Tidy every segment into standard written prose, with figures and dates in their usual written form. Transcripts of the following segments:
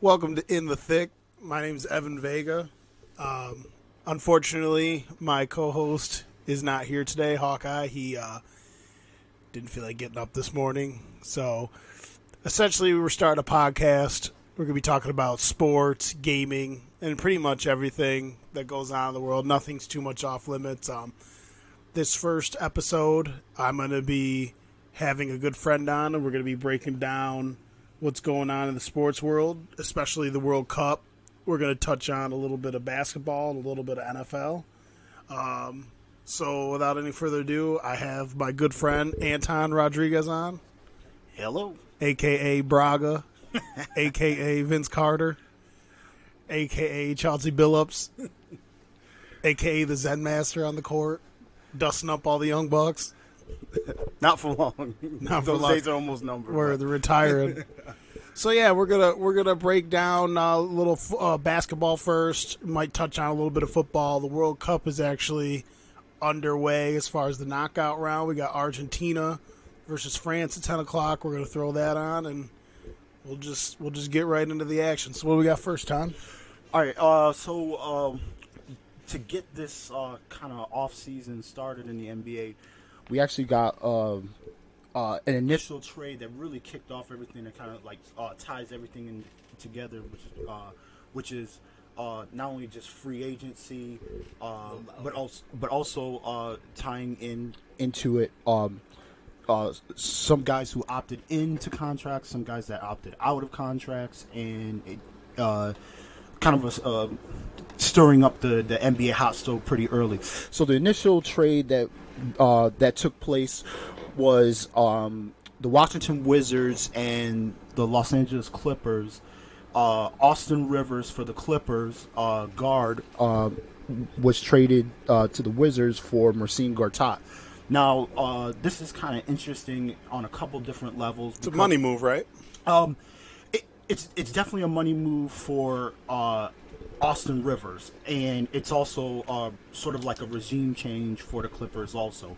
Welcome to In the Thick. My name's Evan Vega. Unfortunately, my co-host is not here today, Hawkeye. He didn't feel like getting up this morning. So, essentially, we're starting a podcast. We're going to be talking about sports, gaming, and pretty much everything that goes on in the world. Nothing's too much off limits. This first episode, I'm going to be having a good friend on, and we're going to be breaking down what's going on in the sports world, especially the World Cup. We're going to touch on a little bit of basketball and a little bit of NFL. So without any further ado, I have my good friend Anton Rodriguez on. Hello. A.K.A. Braga, A.K.A. Vince Carter, A.K.A. Chauncey Billups, A.K.A. the Zen Master on the court, dusting up all the young bucks. Not for long. Those days are almost numbered. We're retiring. So yeah, we're gonna break down a little basketball first. Might touch on a little bit of football. The World Cup is actually underway as far as the knockout round. We got Argentina versus France at 10 o'clock. We're gonna throw that on, and we'll just get right into the action. So what do we got first, Tom? All right. To get this kind of off season started in the NBA, we actually got an initial trade that really kicked off everything, that kind of like ties everything in together, which is not only just free agency, but also tying into it some guys who opted into contracts, some guys that opted out of contracts, and kind of stirring up the NBA hot stove pretty early. So the initial trade that took place was the Washington Wizards and the Los Angeles Clippers. Austin Rivers for the Clippers, guard, was traded to the Wizards for Marcin Gortat. Now, this is kind of interesting on a couple different levels. It's a money move, right? It's definitely a money move for Austin Rivers, and it's also sort of like a regime change for the Clippers also.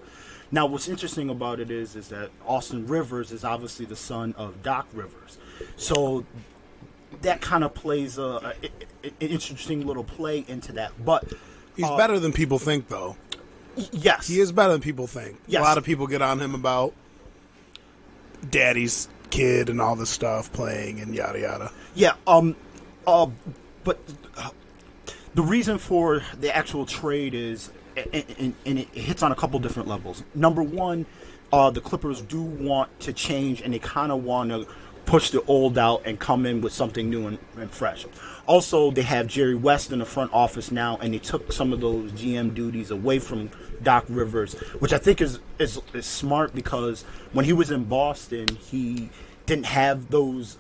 Now, what's interesting about it is that Austin Rivers is obviously the son of Doc Rivers. So that kind of plays an interesting little play into that. But he's better than people think, though. Yes. He is better than people think. Yes. A lot of people get on him about daddy's kid and all this stuff playing and yada yada. Yeah. But the reason for the actual trade is, and it hits on a couple different levels. Number one, the Clippers do want to change, and they kind of want to push the old out and come in with something new and fresh. Also, they have Jerry West in the front office now, and they took some of those GM duties away from Doc Rivers, which I think is smart, because when he was in Boston, he didn't have those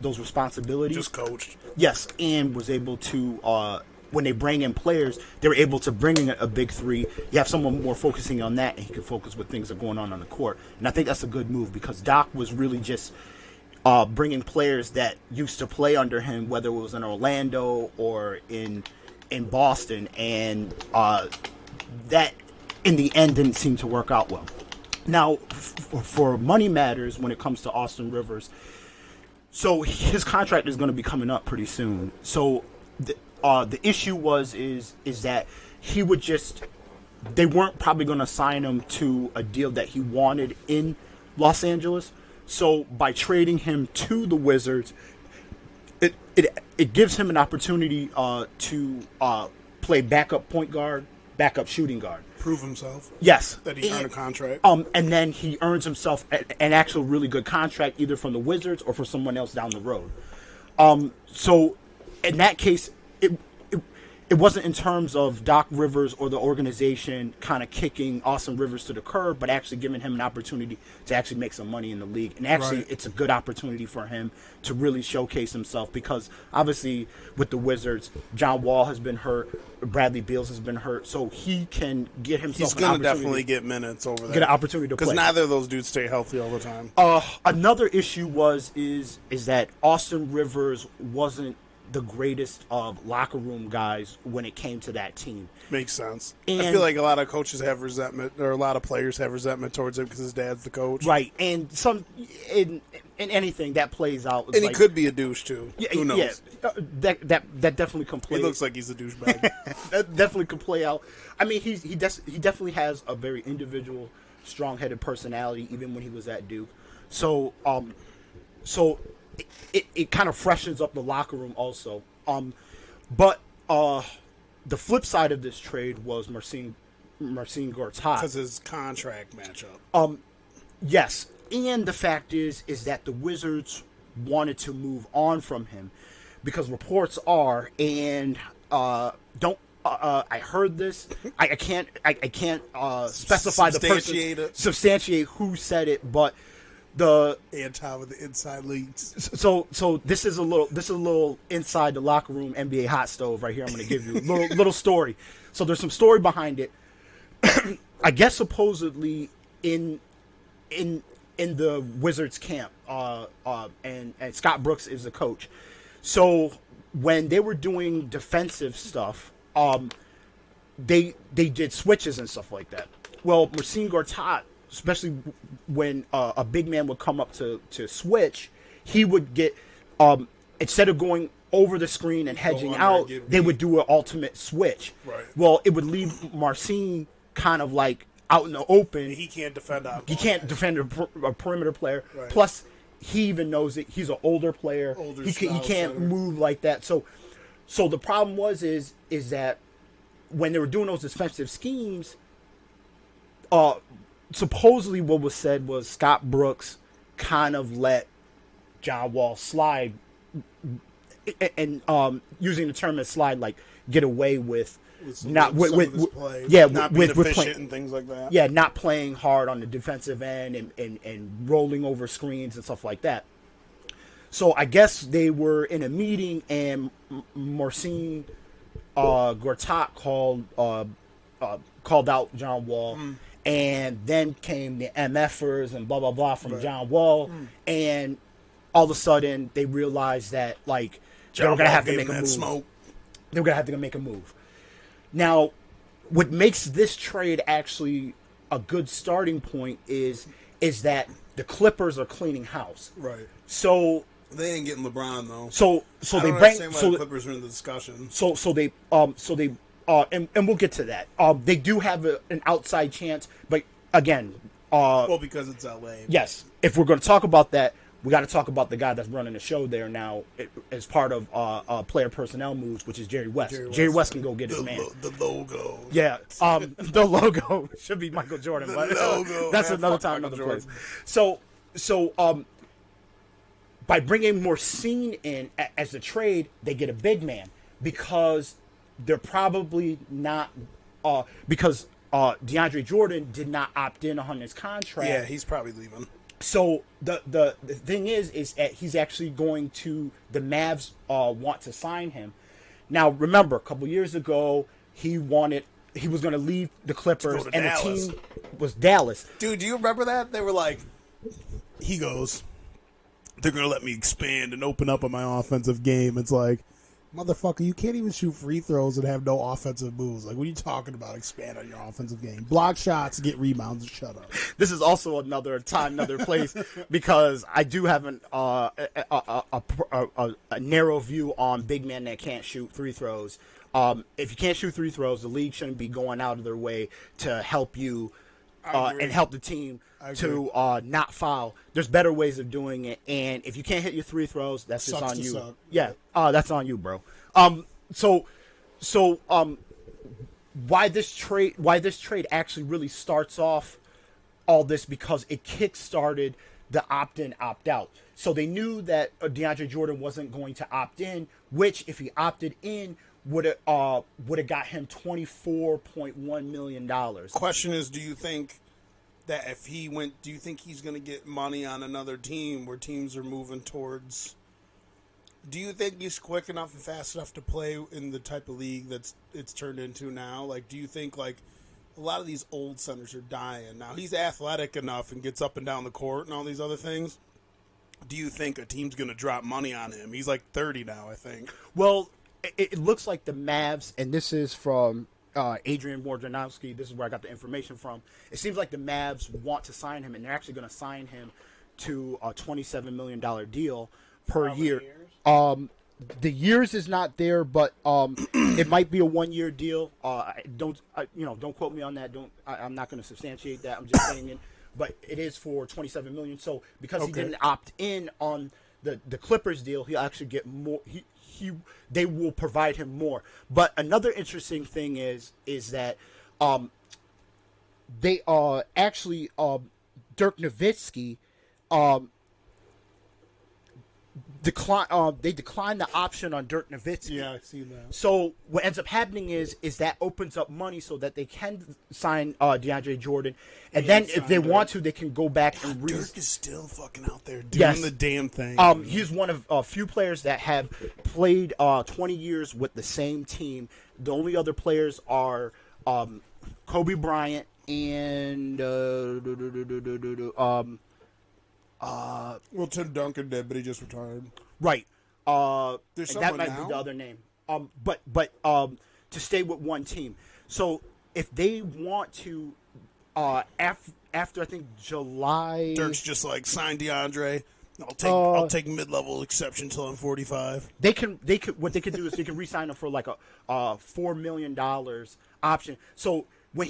responsibilities. Just coached. Yes, and was able to, when they bring in players, they were able to bring in a big three. You have someone more focusing on that, and he can focus with things that are going on the court. And I think that's a good move, because Doc was really just bringing players that used to play under him, whether it was in Orlando or in Boston, and that in the end didn't seem to work out well. Now, for money matters when it comes to Austin Rivers, so his contract is going to be coming up pretty soon. So the issue is that he would they weren't probably going to sign him to a deal that he wanted in Los Angeles. So by trading him to the Wizards, it gives him an opportunity to play backup point guard, backup shooting guard. Prove himself. Yes. That he earned a contract. And then he earns himself an actual really good contract, either from the Wizards or for someone else down the road. So in that case, it wasn't in terms of Doc Rivers or the organization kind of kicking Austin Rivers to the curb, but actually giving him an opportunity to actually make some money in the league. And actually, It's a good opportunity for him to really showcase himself, because obviously with the Wizards, John Wall has been hurt, Bradley Beals has been hurt, so he can get himself. He's going to definitely get minutes over there. Get an opportunity to play, because neither of those dudes stay healthy all the time. Another issue is that Austin Rivers wasn't the greatest of locker room guys when it came to that team. Makes sense. And I feel like a lot of coaches have resentment, or a lot of players have resentment towards him because his dad's the coach. Right, and in anything that plays out. And he could be a douche too. Yeah, Who knows? Yeah, that definitely can play. He looks like he's a douchebag. That definitely could play out. I mean, he definitely has a very individual, strong-headed personality, even when he was at Duke. So it kind of freshens up the locker room also. But the flip side of this trade was Marcin Gortat. Because his contract matchup. Yes, and the fact is that the Wizards wanted to move on from him because reports are, and I heard this. I can't specify the person, substantiate who said it, but Anton with the inside leads. So this is a little inside the locker room NBA hot stove right here. I'm going to give you a little story. So there's some story behind it. I guess supposedly in the Wizards camp, and Scott Brooks is the coach. So when they were doing defensive stuff, they did switches and stuff like that. Well, Marcin Gortat, especially when a big man would come up to switch, he would get instead of going over the screen and hedging out, they would do an ultimate switch. Right. Well, it would leave Marcin kind of like out in the open. He can't defend out. He can't defend a perimeter player. Right. Plus, he even knows it. He's an older player. He can't move like that. So the problem is that when they were doing those defensive schemes, supposedly what was said was Scott Brooks kind of let John Wall slide, and using the term as slide, like get away with not with play. Yeah, not with being efficient playing, and things like that. Yeah, not playing hard on the defensive end and rolling over screens and stuff like that. So I guess they were in a meeting and Marcin Gortat called out John Wall. And then came the MFers and blah, blah, blah from John Wall. And all of a sudden, they realized that, like, they were going to have to make a move. They were going to have to make a move. Now, what makes this trade actually a good starting point is that the Clippers are cleaning house. Right. So they ain't getting LeBron, though. So I they don't bring... understand why the Clippers are in the discussion. And we'll get to that. They do have an outside chance, but again, because it's LA. Yes, if we're going to talk about that, we got to talk about the guy that's running the show there now as part of player personnel moves, which is Jerry West. Jerry West can go get his man. The logo. Yeah, the logo should be Michael Jordan, but logo, that's another time, another place. So by bringing Marcin in as a trade, they get a big man because they're probably not because DeAndre Jordan did not opt in on his contract. Yeah, he's probably leaving. So the thing is that he's actually going to the Mavs want to sign him. Now remember, a couple years ago he was going to leave the Clippers and Dallas. The team was Dallas. Dude, do you remember that? They were like, he goes, they're going to let me expand and open up on my offensive game. It's like, motherfucker, you can't even shoot free throws and have no offensive moves. Like, what are you talking about? Expand on your offensive game. Block shots, get rebounds, and shut up. This is also another time, another place, because I do have a narrow view on big men that can't shoot free throws. If you can't shoot free throws, the league shouldn't be going out of their way to help you and help the team to not foul. There's better ways of doing it, and if you can't hit your free throws, that's just on you. Suck. Yeah, that's on you, bro. Why this trade actually really starts off all this, because it kick-started the opt-in, opt-out. So they knew that DeAndre Jordan wasn't going to opt in, which if he opted in would have got him $24.1 million. Question is, do you think that if he went, do you think he's going to get money on another team where teams are moving towards? Do you think he's quick enough and fast enough to play in the type of league that's it's turned into now? Like, do you think, like, a lot of these old centers are dying now? He's athletic enough and gets up and down the court and all these other things. Do you think a team's going to drop money on him? He's like 30 now, I think. Well, it looks like the Mavs, and this is from Adrian Wojnarowski. This is where I got the information from. It seems like the Mavs want to sign him, and they're actually going to sign him to a $27 million deal per How many year. years? The years is not there, but it might be a 1-year deal. Don't quote me on that. I'm not going to substantiate that. I'm just saying it. But it is for $27 million. So because he didn't opt in on the Clippers deal, he'll actually get more. They will provide him more. But another interesting thing is that they actually Dirk Nowitzki they declined the option on Dirk Nowitzki. Yeah, I see that. So what ends up happening is that opens up money so that they can sign DeAndre Jordan, and then if they want to, they can go back and Dirk is still fucking out there doing the damn thing. He's one of a few players that have played 20 years with the same team. The only other players are Kobe Bryant and well, Tim Duncan did, but he just retired. Right. There's and that someone might now? be the other name. But to stay with one team. So if they want to, after I think July, Dirk's just like, sign DeAndre. I'll take mid-level exception till I'm 45. They could what they could do is they can re-sign him for like a $4 million option. So when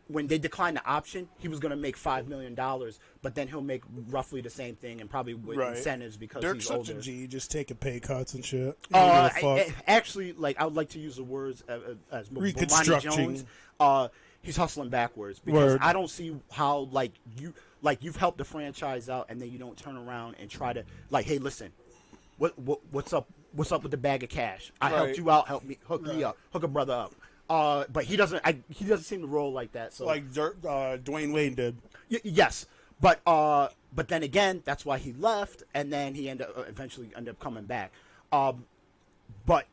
they declined the option, he was going to make $5 million, but then he'll make roughly the same thing and probably with incentives because Dirk's he's such older. a G, just taking pay cuts and shit. Actually, like I would like to use the words as Reconstructing. Jones. He's hustling backwards because Word. I don't see how you've helped the franchise out and then you don't turn around and try to hey, listen, what's up with the bag of cash? I helped you out, help me hook me up, hook a brother up. But he doesn't seem to roll like that. So Like Dwayne Wade did. Yes, but then again, that's why he left, and then he eventually ended up coming back. But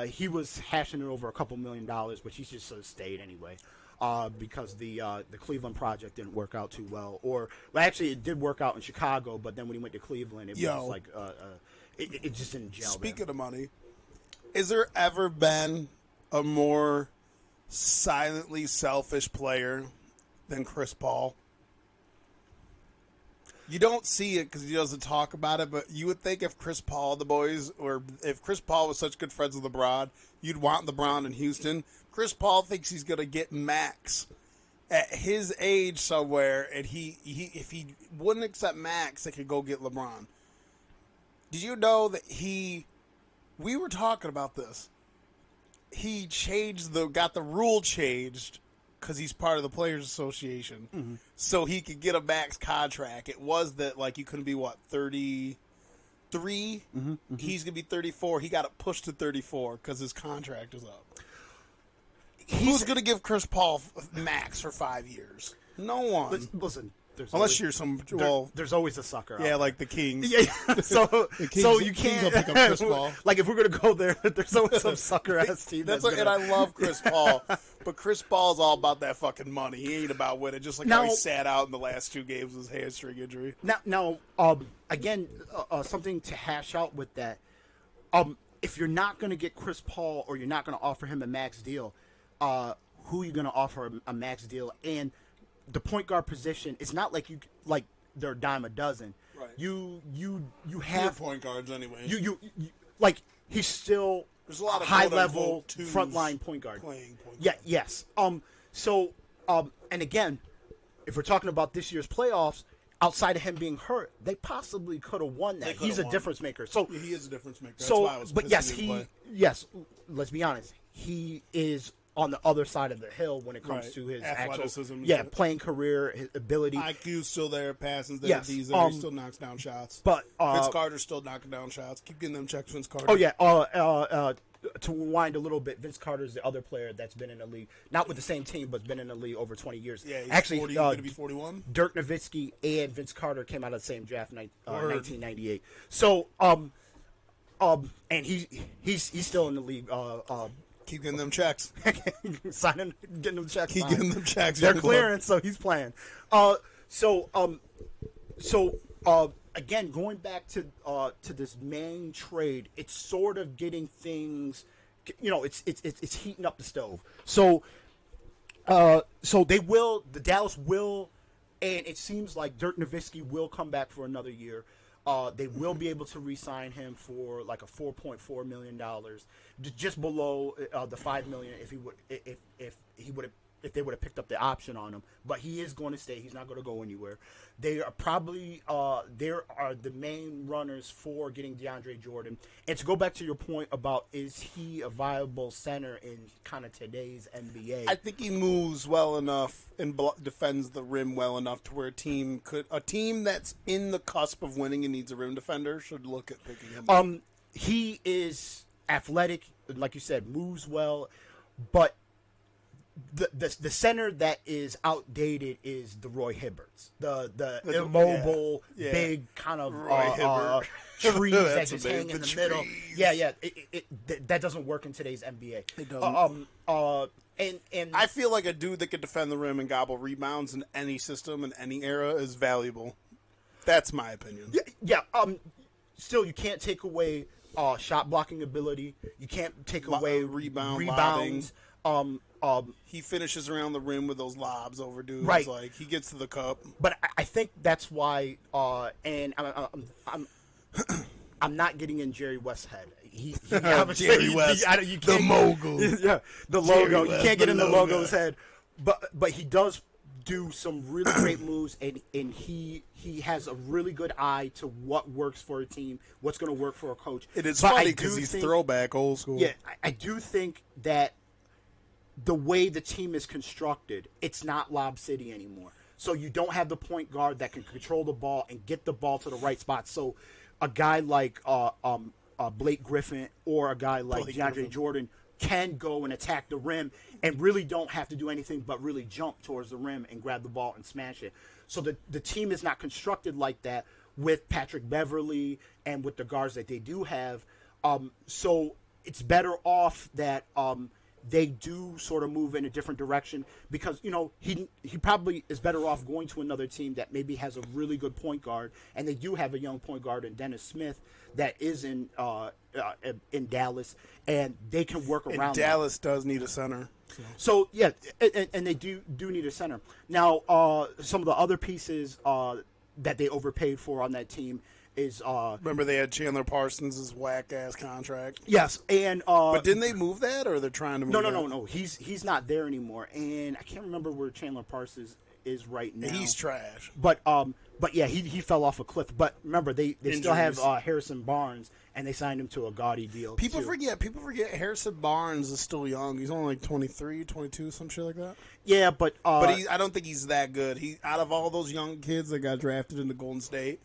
he was hashing it over a couple $1 million, but he just sort of stayed anyway. Because the Cleveland project didn't work out too well, actually it did work out in Chicago, but then when he went to Cleveland, it was like it just didn't gel. Speaking of money, has there ever been a more silently selfish player than Chris Paul? You don't see it because he doesn't talk about it, but you would think if Chris Paul, if Chris Paul was such good friends with LeBron, you'd want LeBron in Houston. Chris Paul thinks he's going to get Max at his age somewhere, and if he wouldn't accept Max, they could go get LeBron. Did you know that we were talking about this. He got the rule changed because he's part of the Players Association, so he could get a max contract. It was that you couldn't be 33. He's gonna be 34. He got it pushed to 34 because his contract is up. Who's gonna give Chris Paul max for 5 years? No one. Listen. Unless you're some there's always a sucker. Yeah, like the Kings. Yeah. So you Kings will can't pick up Chris Paul. Like if we're gonna go there, there's always some sucker ass team. And I love Chris Paul, but Chris Paul's all about that fucking money. He ain't about winning. Just like how he sat out in the last 2 games with his hamstring injury. Now, again, something to hash out with that. If you're not gonna get Chris Paul or you're not gonna offer him a max deal, who are you gonna offer a max deal? And the point guard position, it's not like they're a dime a dozen. Right. You have point guards anyway. You he's still there's a lot of high level twos frontline point guard. Playing point Yeah. guard. Yes. And again, if we're talking about this year's playoffs, outside of him being hurt, they possibly could have won that. He's a difference maker. So yeah, he is a difference maker. That's why I was yes, let's be honest, he is on the other side of the hill when it comes to his athleticism. actual playing career, his ability. IQ's still there, passing's there, Yes, D's there. He still knocks down shots. But Vince Carter's still knocking down shots. Keep getting them checks, Vince Carter. Oh yeah. To rewind a little bit, Vince Carter's the other player that's been in the league, not with the same team, but been in the league over 20 years. Yeah, he's actually, 40, going to be 41. Dirk Nowitzki and Vince Carter came out of the same draft, 1998. So, and he's still in the league. Keep getting them checks. Getting them checks. Keep getting them checks. They're clearing, so he's playing. Again, going back to this main trade, it's sort of getting things, it's heating up the stove. So the Dallas will And it seems like Dirk Nowitzki will come back for another year. They will be able to re-sign him for like a $4.4 million, just below the $5 million if they would have picked up the option on him. But he is going to stay. He's not going to go anywhere. They are probably there are the main runners for getting DeAndre Jordan. And to go back to your point about is he a viable center in kind of today's NBA? I think he moves well enough and defends the rim well enough to where a team that's in the cusp of winning and needs a rim defender should look at picking him up. He is athletic, like you said, moves well, but the center that is outdated is the Roy Hibberts, the immobile, big kind of trees that just hang in the middle. Yeah. That doesn't work in today's NBA. It doesn't. And I feel like a dude that could defend the rim and gobble rebounds in any system in any era is valuable. That's my opinion. Yeah. Still, you can't take away shot blocking ability. You can't take away rebounds. He finishes around the rim with those lobs over dudes. Right. Like he gets to the cup. But I think that's why. And I'm not getting in Jerry West's head. He Jerry West, the mogul. Yeah, the logo. You can't get in the logo's head. But he does do some really great moves, and he has a really good eye to what works for a team, what's going to work for a coach. It is funny because he's throwback, old school. Yeah, I do think that the way the team is constructed, it's not Lob City anymore. So you don't have the point guard that can control the ball and get the ball to the right spot. So a guy like Blake Griffin or a guy like DeAndre Jordan can go and attack the rim and really don't have to do anything but really jump towards the rim and grab the ball and smash it. So the team is not constructed like that with Patrick Beverly and with the guards that they do have. So it's better off that they do sort of move in a different direction because, he probably is better off going to another team that maybe has a really good point guard, and they do have a young point guard in Dennis Smith that is in Dallas, and they can work around. Dallas does need a center. So yeah, and they do need a center. Now, some of the other pieces that they overpaid for on that team is remember they had Chandler Parsons' whack ass contract. Yes, and but didn't they move that, or they're trying to move? No. He's not there anymore, and I can't remember where Chandler Parsons is right now. He's trash. But yeah, he fell off a cliff. But remember, they still have Harrison Barnes, and they signed him to a gaudy deal. People forget Harrison Barnes is still young. He's only like 23, 22, some shit like that. Yeah, but I don't think he's that good. He out of all those young kids that got drafted into Golden State,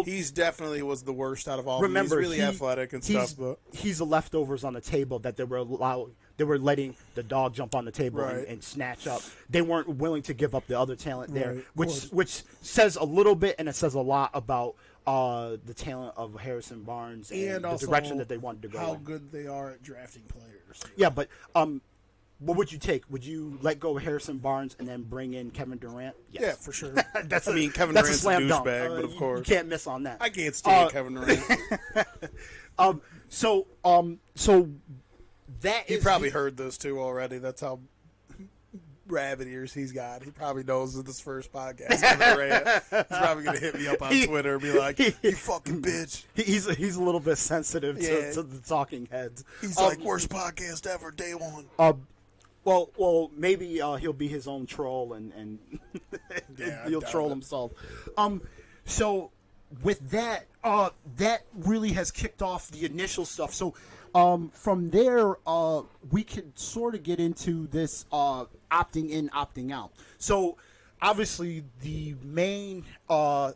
he's definitely was the worst out of all. Remember, he's really athletic and stuff. But he's the leftovers on the table that they were letting the dog jump on the table and snatch up. They weren't willing to give up the other talent there, which says a little bit and it says a lot about the talent of Harrison Barnes and the direction that they wanted to go. How good they are at drafting players. Yeah, but what would you take? Would you let go of Harrison Barnes and then bring in Kevin Durant? Yes. Yeah, for sure. Kevin Kevin Durant's a douchebag, but of course you can't miss on that. I can't stand Kevin Durant. So that he probably heard this too already. That's how rabbit ears he's got. He probably knows that this first podcast he's probably gonna hit me up on Twitter and be like, "You fucking bitch." He's a little bit sensitive to the talking heads. He's like, "Worst podcast ever, day one." Well, maybe he'll be his own troll and he'll troll himself. So with that, that really has kicked off the initial stuff. So from there, we can sort of get into this opting in, opting out. So obviously, the main most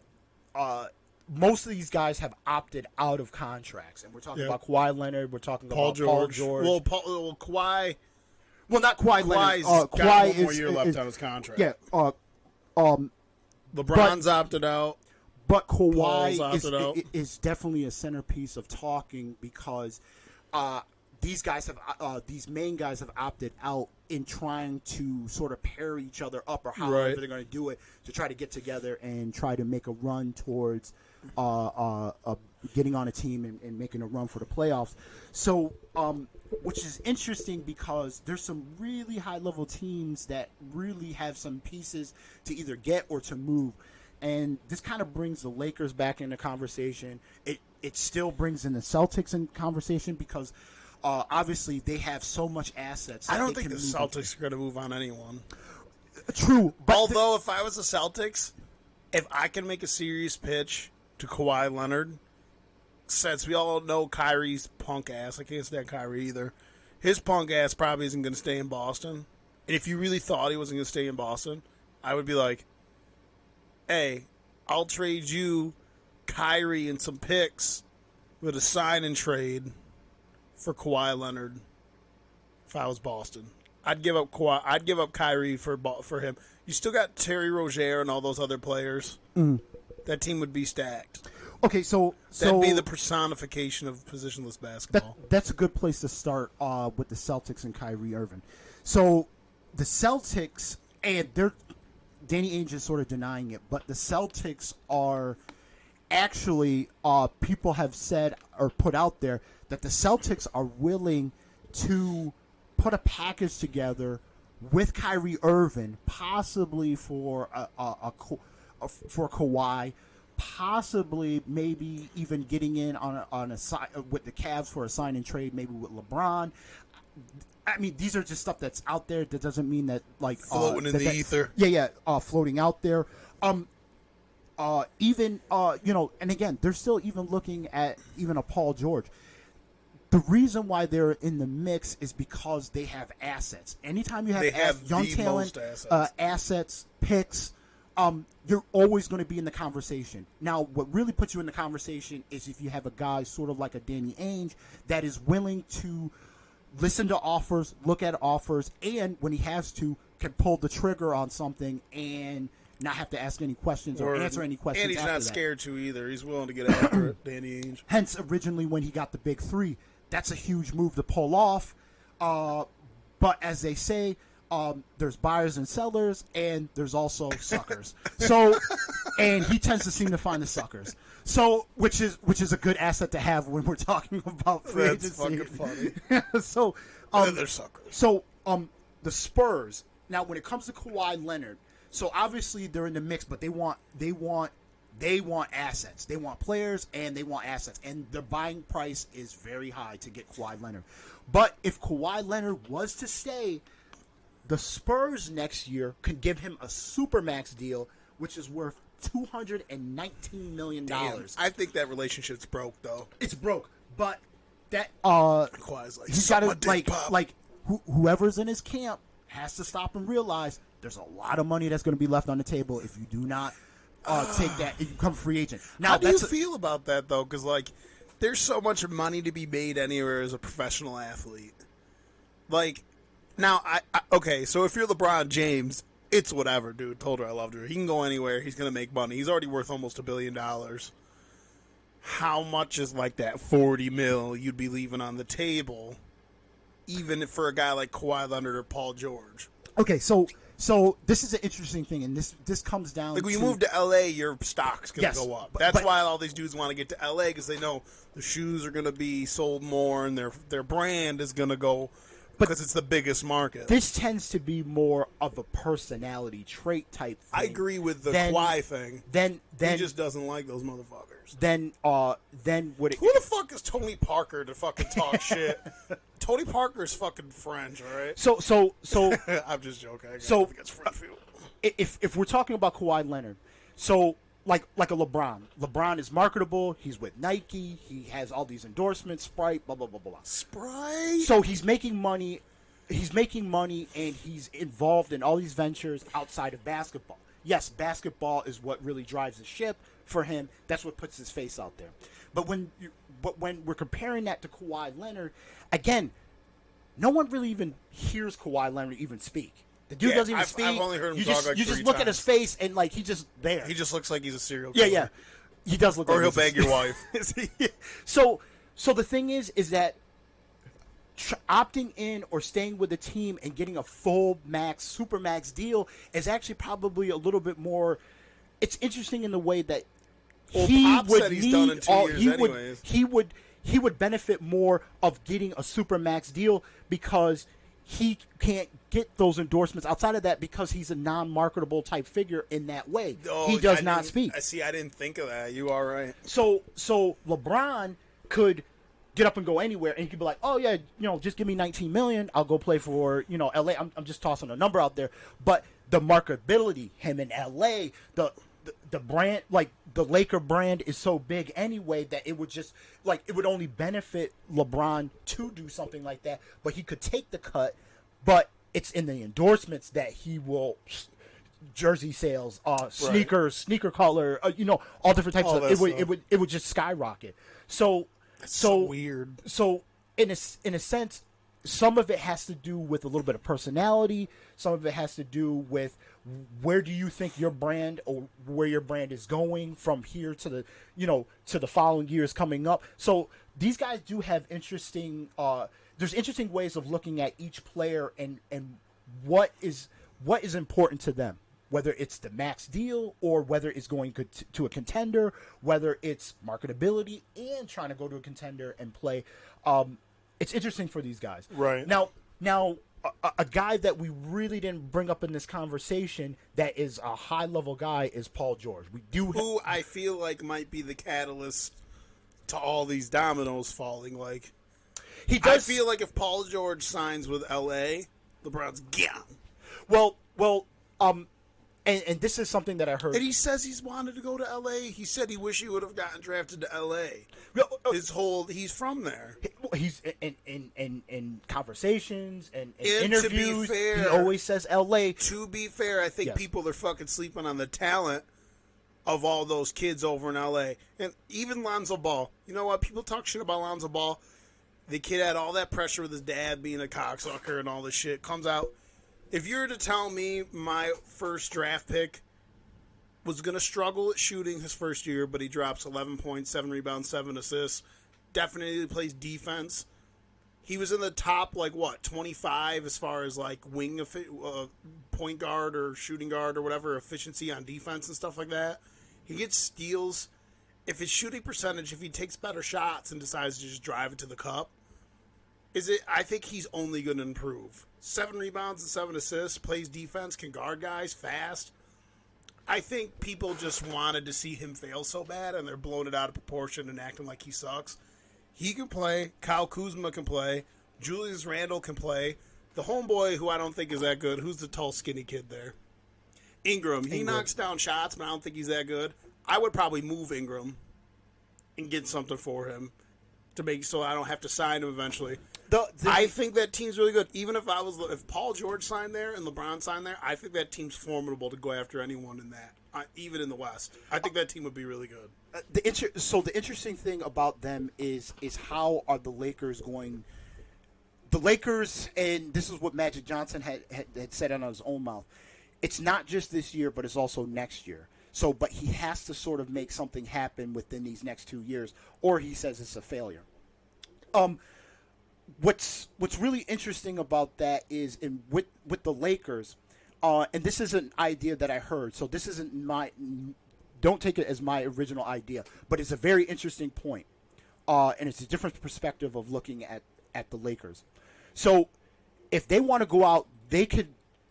of these guys have opted out of contracts, and we're talking about Kawhi Leonard. We're talking about Paul George. Well, Kawhi. Well, not Kawhi Leonard. Kawhi got one more year left on his contract. Yeah. LeBron's opted out. But Kawhi is definitely a centerpiece of talking because these main guys have opted out in trying to sort of pair each other up or however they're going to do it to try to get together and try to make a run towards a getting on a team and making a run for the playoffs. So, which is interesting because there's some really high-level teams that really have some pieces to either get or to move. And this kind of brings the Lakers back into conversation. It still brings in the Celtics in conversation because obviously they have so much assets. I don't think the Celtics are going to move on anyone. True. But although if I was the Celtics, if I can make a serious pitch to Kawhi Leonard, since we all know Kyrie's punk ass, I can't stand Kyrie either, his punk ass probably isn't going to stay in Boston. And if you really thought he wasn't going to stay in Boston, I would be like, hey, I'll trade you Kyrie and some picks with a sign and trade for Kawhi Leonard if I was Boston. I'd give up Kawhi. I'd give up Kyrie for him. You still got Terry Rozier and all those other players. That team would be stacked. Okay, so that'd be the personification of positionless basketball. That's a good place to start with the Celtics and Kyrie Irving. So the Celtics, and Danny Ainge is sort of denying it, but the Celtics are actually people have said or put out there that the Celtics are willing to put a package together with Kyrie Irving, possibly for for Kawhi, possibly maybe even getting in on a with the Cavs for a sign and trade, maybe with LeBron. I mean, these are just stuff that's out there. That doesn't mean that like floating in the ether. Yeah, floating out there. Even and again, they're still even looking at even a Paul George. The reason why they're in the mix is because they have assets. Anytime you have young talent, assets, picks, you're always going to be in the conversation. Now, what really puts you in the conversation is if you have a guy sort of like a Danny Ainge that is willing to listen to offers, look at offers, and when he has to, can pull the trigger on something and not have to ask any questions or answer any questions. And he's after not scared to either. He's willing to get after it, Danny Ainge. Hence, originally when he got the big three, that's a huge move to pull off. But as they say, there's buyers and sellers, and there's also suckers. So, and he tends to seem to find the suckers. So, which is a good asset to have when we're talking about free agency. That's fucking funny. So, they're suckers. So, the Spurs. Now, when it comes to Kawhi Leonard, so obviously they're in the mix, but they want assets. They want players and they want assets. And their buying price is very high to get Kawhi Leonard. But if Kawhi Leonard was to stay, the Spurs next year could give him a supermax deal, which is worth $219 million. Damn, I think that relationship's broke, though. It's broke. But that Kawhi's like, he's got to whoever's in his camp has to stop and realize there's a lot of money that's going to be left on the table if you do not take that, if you become a free agent. Now, how do you feel about that, though? Because, like, there's so much money to be made anywhere as a professional athlete. Like, now, okay, so if you're LeBron James, it's whatever, dude. Told her I loved her. He can go anywhere. He's going to make money. He's already worth almost $1 billion. How much is, like, that $40 million you'd be leaving on the table, even for a guy like Kawhi Leonard or Paul George? Okay, so this is an interesting thing, and this comes down like when to... you move to L.A., your stock's going to go up. That's but why all these dudes want to get to L.A., because they know the shoes are going to be sold more and their brand is going to go because it's the biggest market. This tends to be more of a personality trait type thing. I agree with the Kawhi thing. Then he just doesn't like those motherfuckers. Then what? Who the fuck is Tony Parker to fucking talk shit? Tony Parker's fucking French, all right? So I'm just joking. If we're talking about Kawhi Leonard, so like a LeBron is marketable. He's with Nike. He has all these endorsements, Sprite, blah blah blah blah. Sprite. So he's making money. And he's involved in all these ventures outside of basketball. Yes, basketball is what really drives the ship for him. That's what puts his face out there. But when we're comparing that to Kawhi Leonard, again, no one really even hears Kawhi Leonard even speak. The dude doesn't even speak. I've only heard him talk like you just look at his face and like he's just there. He just looks like he's a serial killer. Yeah. He does look. Or like he'll beg your wife. So the thing is that opting in or staying with the team and getting a full max, super max deal is actually probably a little bit more. It's interesting in the way that Well, he Pop would said he's need done in 2 all. years He anyways. he would benefit more of getting a supermax deal because he can't get those endorsements outside of that because he's a non-marketable type figure in that way. Oh, he does I not didn't- speak. I see. I didn't think of that. You are right. So LeBron could get up and go anywhere, and he could be like, "Oh yeah, just give me $19 million. I'll go play for LA." I'm just tossing a number out there, but the marketability, him in LA, the brand, like the Laker brand, is so big anyway that it would just it would only benefit LeBron to do something like that. But he could take the cut, but it's in the endorsements that he will. Jersey sales, sneakers, sneaker color, all different types All of that stuff. stuff. It would just skyrocket. So Weird. So in a sense, some of it has to do with a little bit of personality. Some of it has to do with where do you think your brand or where your brand is going from here to the following years coming up. So these guys do have interesting. There's interesting ways of looking at each player and what is important to them. Whether it's the max deal or whether it's going to a contender, whether it's marketability and trying to go to a contender and play. It's interesting for these guys. Right. Now, a guy that we really didn't bring up in this conversation that is a high-level guy is Paul George. Who I feel like might be the catalyst to all these dominoes falling. Like, he does. I feel like if Paul George signs with LA, LeBron's gone. Well, and this is something that I heard. And he says he's wanted to go to LA. He said he wished he would have gotten drafted to LA. He's from there. He's in conversations and And to be interviews. fair- He always says L.A. To be fair, I think Yes. people are fucking sleeping on the talent of all those kids over in LA. And even Lonzo Ball. You know what? People talk shit about Lonzo Ball. The kid had all that pressure with his dad being a cocksucker and all this shit. Comes out. If you were to tell me my first draft pick was going to struggle at shooting his first year, but he drops 11 points, 7 rebounds, 7 assists, definitely plays defense. He was in the top, 25 as far as, wing point guard or shooting guard or whatever, efficiency on defense and stuff like that. He gets steals. If his shooting percentage, if he takes better shots and decides to just drive it to the cup, I think he's only going to improve. 7 rebounds and 7 assists, plays defense, can guard guys, fast. I think people just wanted to see him fail so bad, and they're blowing it out of proportion and acting like he sucks. He can play. Kyle Kuzma can play. Julius Randle can play. The homeboy, who I don't think is that good, who's the tall, skinny kid there? Ingram. He knocks down shots, but I don't think he's that good. I would probably move Ingram and get something for him to make so I don't have to sign him eventually. I think that team's really good. Even if Paul George signed there and LeBron signed there, I think that team's formidable to go after anyone in that, even in the West. I think that team would be really good. So the interesting thing about them is how are the Lakers going? The Lakers, and this is what Magic Johnson had said out of his own mouth. It's not just this year, but it's also next year. So, but he has to sort of make something happen within these next 2 years, or he says it's a failure. What's really interesting about that is with the Lakers, and this is an idea that I heard. So this isn't don't take it as my original idea, but it's a very interesting point, and it's a different perspective of looking at the Lakers. So if they want to go out, they could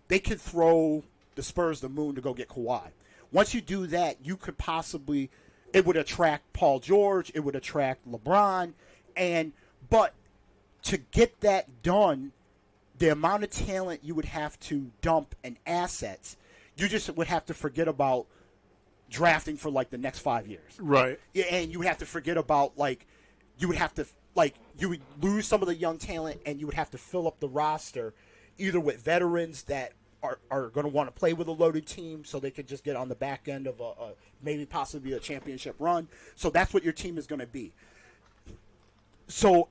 throw the Spurs the moon to go get Kawhi. Once you do that, you could possibly, it would attract Paul George, it would attract LeBron, but to get that done, the amount of talent you would have to dump and assets, you just would have to forget about drafting for the next 5 years. Right. And you would have to forget about you would lose some of the young talent and you would have to fill up the roster either with veterans that are going to want to play with a loaded team so they could just get on the back end of maybe possibly a championship run. So that's what your team is going to be. So,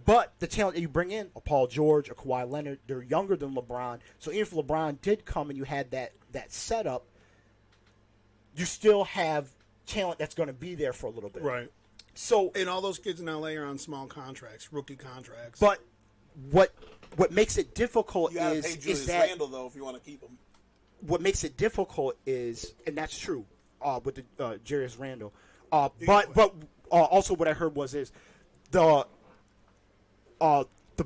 but the talent that you bring in, a Paul George, a Kawhi Leonard, they're younger than LeBron. So even if LeBron did come and you had that setup, you still have talent that's going to be there for a little bit. Right. So, and all those kids in LA are on small contracts, rookie contracts. But what makes it difficult you gotta is pay Julius that Randle though if you want to keep him. What makes it difficult is, and that's true with the Julius Randle. But also what I heard is the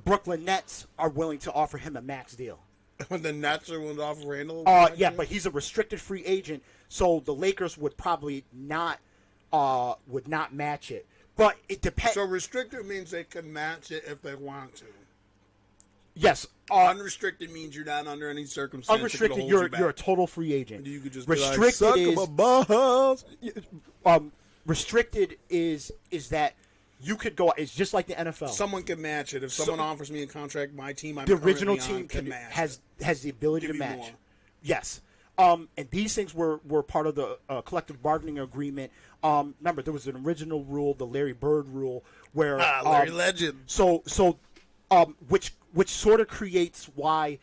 Brooklyn Nets are willing to offer him a max deal. When the Nets are willing to offer Randall. Yeah, but he's a restricted free agent, so the Lakers would probably not match it. But it depends. So restricted means they can match it if they want to. Yes. Unrestricted means you're not under any circumstance. Unrestricted, you're a total free agent. You could just restricted be like, suck restricted is that you could go. It's just like the NFL. Someone can match it. If someone offers me a contract, my team, the original team can match has the ability Give to match. More. Yes. And these things were part of the collective bargaining agreement. Remember, there was an original rule, the Larry Bird rule, where Larry Legend. So which sort of creates why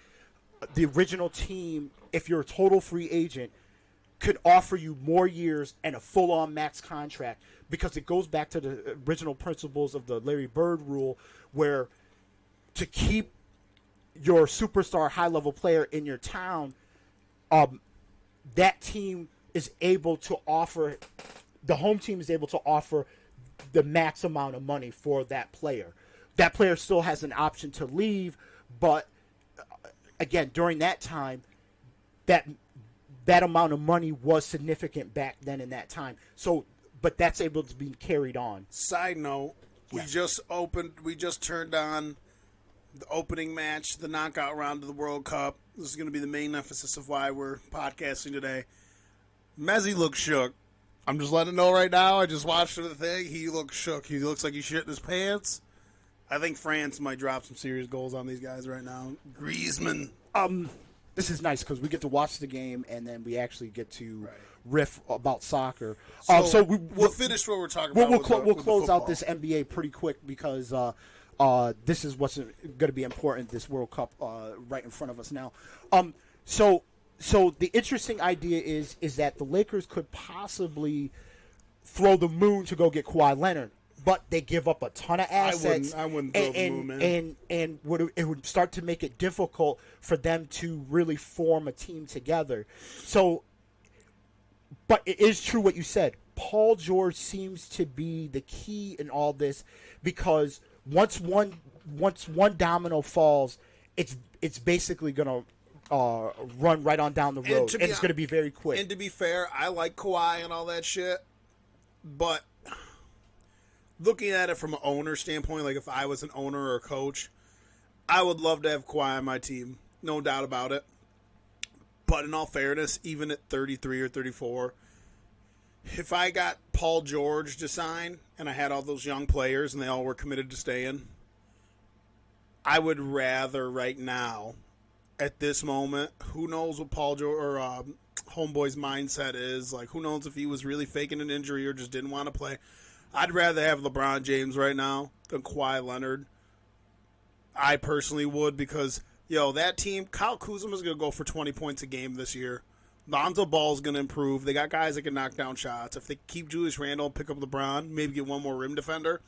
the original team, if you're a total free agent, could offer you more years and a full-on max contract, because it goes back to the original principles of the Larry Bird rule, where to keep your superstar high-level player in your town, that team is able to offer, the home team is able to offer the max amount of money for that player. That player still has an option to leave, but again, during that time, that amount of money was significant back then in that time. So, but that's able to be carried on. Side note, we just turned on the opening match, the knockout round of the World Cup. This is going to be the main emphasis of why we're podcasting today. Messi looks shook. I'm just letting it know right now. I just watched the thing. He looks shook. He looks like he's shitting his pants. I think France might drop some serious goals on these guys right now. Griezmann. This is nice because we get to watch the game and then we actually get to riff about soccer. So we'll finish what we're talking about. We'll close out this NBA pretty quick because this is what's going to be important. This World Cup right in front of us now. So the interesting idea is that the Lakers could possibly throw the moon to go get Kawhi Leonard, but they give up a ton of assets. I wouldn't throw the moon, man. And it would start to make it difficult for them to really form a team together. So, but it is true what you said. Paul George seems to be the key in all this, because once one domino falls, it's basically going to run right on down the road, and it's going to be very quick. And to be fair, I like Kawhi and all that shit, but looking at it from an owner standpoint, like if I was an owner or a coach, I would love to have Kawhi on my team, no doubt about it. But in all fairness, even at 33 or 34, if I got Paul George to sign and I had all those young players and they all were committed to staying, I would rather right now, at this moment, who knows what Paul George or Homeboy's mindset is. Like, who knows if he was really faking an injury or just didn't want to play. I'd rather have LeBron James right now than Kawhi Leonard. I personally would, because, that team, Kyle Kuzma's going to go for 20 points a game this year. Lonzo Ball's going to improve. They got guys that can knock down shots. If they keep Julius Randle, pick up LeBron, maybe get one more rim defender,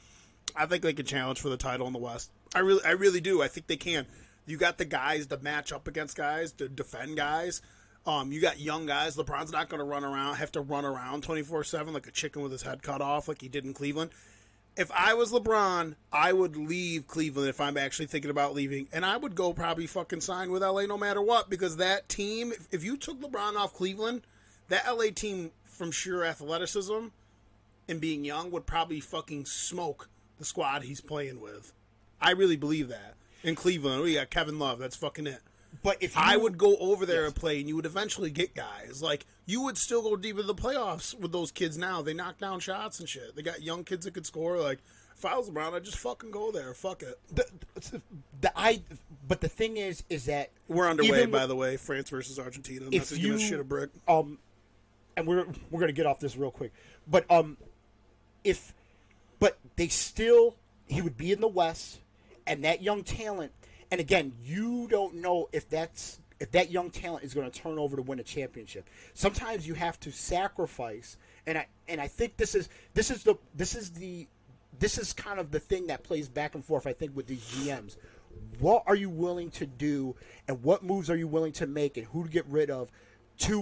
I think they could challenge for the title in the West. I really do. I think they can. You got the guys to match up against guys, to defend guys. You got young guys. LeBron's not going to have to run around 24/7 like a chicken with his head cut off like he did in Cleveland. If I was LeBron, I would leave Cleveland if I'm actually thinking about leaving. And I would go probably fucking sign with LA no matter what, because that team, if you took LeBron off Cleveland, that LA team from sheer athleticism and being young would probably fucking smoke the squad he's playing with. I really believe that. In Cleveland, we got Kevin Love. That's fucking it. But if I would go over there and play, and you would eventually get guys. Like, you would still go deep into the playoffs with those kids now. They knock down shots and shit. They got young kids that could score. Like, if I was LeBron, I'd just fucking go there. Fuck it. But the thing is that we're underway, by the way. France versus Argentina. I'm not to give a shit a brick. And we're gonna get off this real quick. But he would be in the West, and that young talent. And again, you don't know if that young talent is going to turn over to win a championship. Sometimes you have to sacrifice, and I think this is kind of the thing that plays back and forth, I think, with these GMs. What are you willing to do, and what moves are you willing to make, and who to get rid of?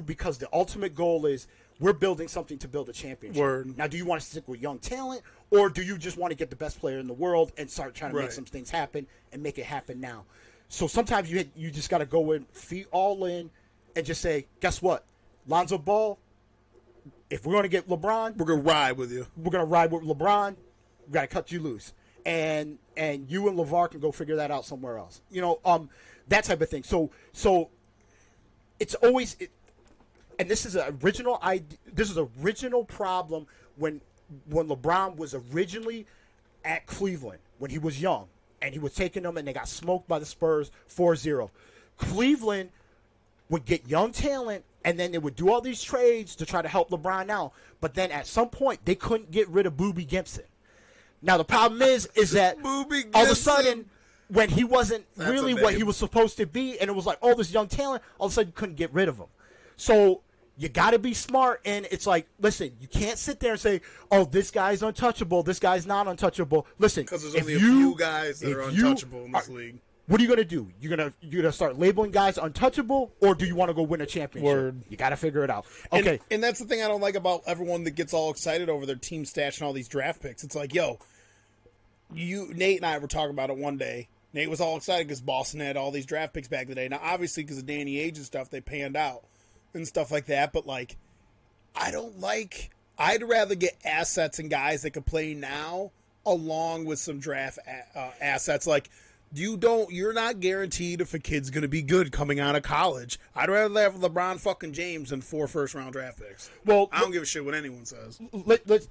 Because the ultimate goal is, we're building something to build a championship. Word. Now, do you want to stick with young talent, or do you just want to get the best player in the world and start trying to make Right. some things happen and make it happen now? So sometimes you just got to go in, feet all in, and just say, guess what? Lonzo Ball, if we're going to get LeBron, We're gonna ride with you. we're going to ride with LeBron. We got to cut you loose. And you and LeVar can go figure that out somewhere else. That type of thing. So it's always and this is an original idea. This is an original problem when LeBron was originally at Cleveland when he was young, and he was taking them, and they got smoked by the Spurs 4-0. Cleveland would get young talent, and then they would do all these trades to try to help LeBron out. But then at some point, they couldn't get rid of Boobie Gibson. Now the problem is that Boobie all of a Gibson. sudden, when he wasn't That's really a what name. he was supposed to be, and it was like all this young talent, all of a sudden you couldn't get rid of him. So you got to be smart, and it's like, listen, you can't sit there and say, "Oh, this guy's untouchable. This guy's not untouchable." Listen, Because there's if only a you- few guys that are if you untouchable in this are- league. What are you gonna do? You're gonna start labeling guys untouchable, or do you want to go win a championship? Word. You got to figure it out. Okay, And that's the thing I don't like about everyone that gets all excited over their team stashing all these draft picks. It's like, yo, Nate and I were talking about it one day. Nate was all excited because Boston had all these draft picks back in the day. Now, obviously, because of Danny Ainge and stuff, they panned out and stuff like that. But, like, I'd rather get assets and guys that can play now along with some draft assets. Like, you're not guaranteed if a kid's going to be good coming out of college. I'd rather have LeBron fucking James than 4 first-round draft picks. well, I don't give a shit what anyone says.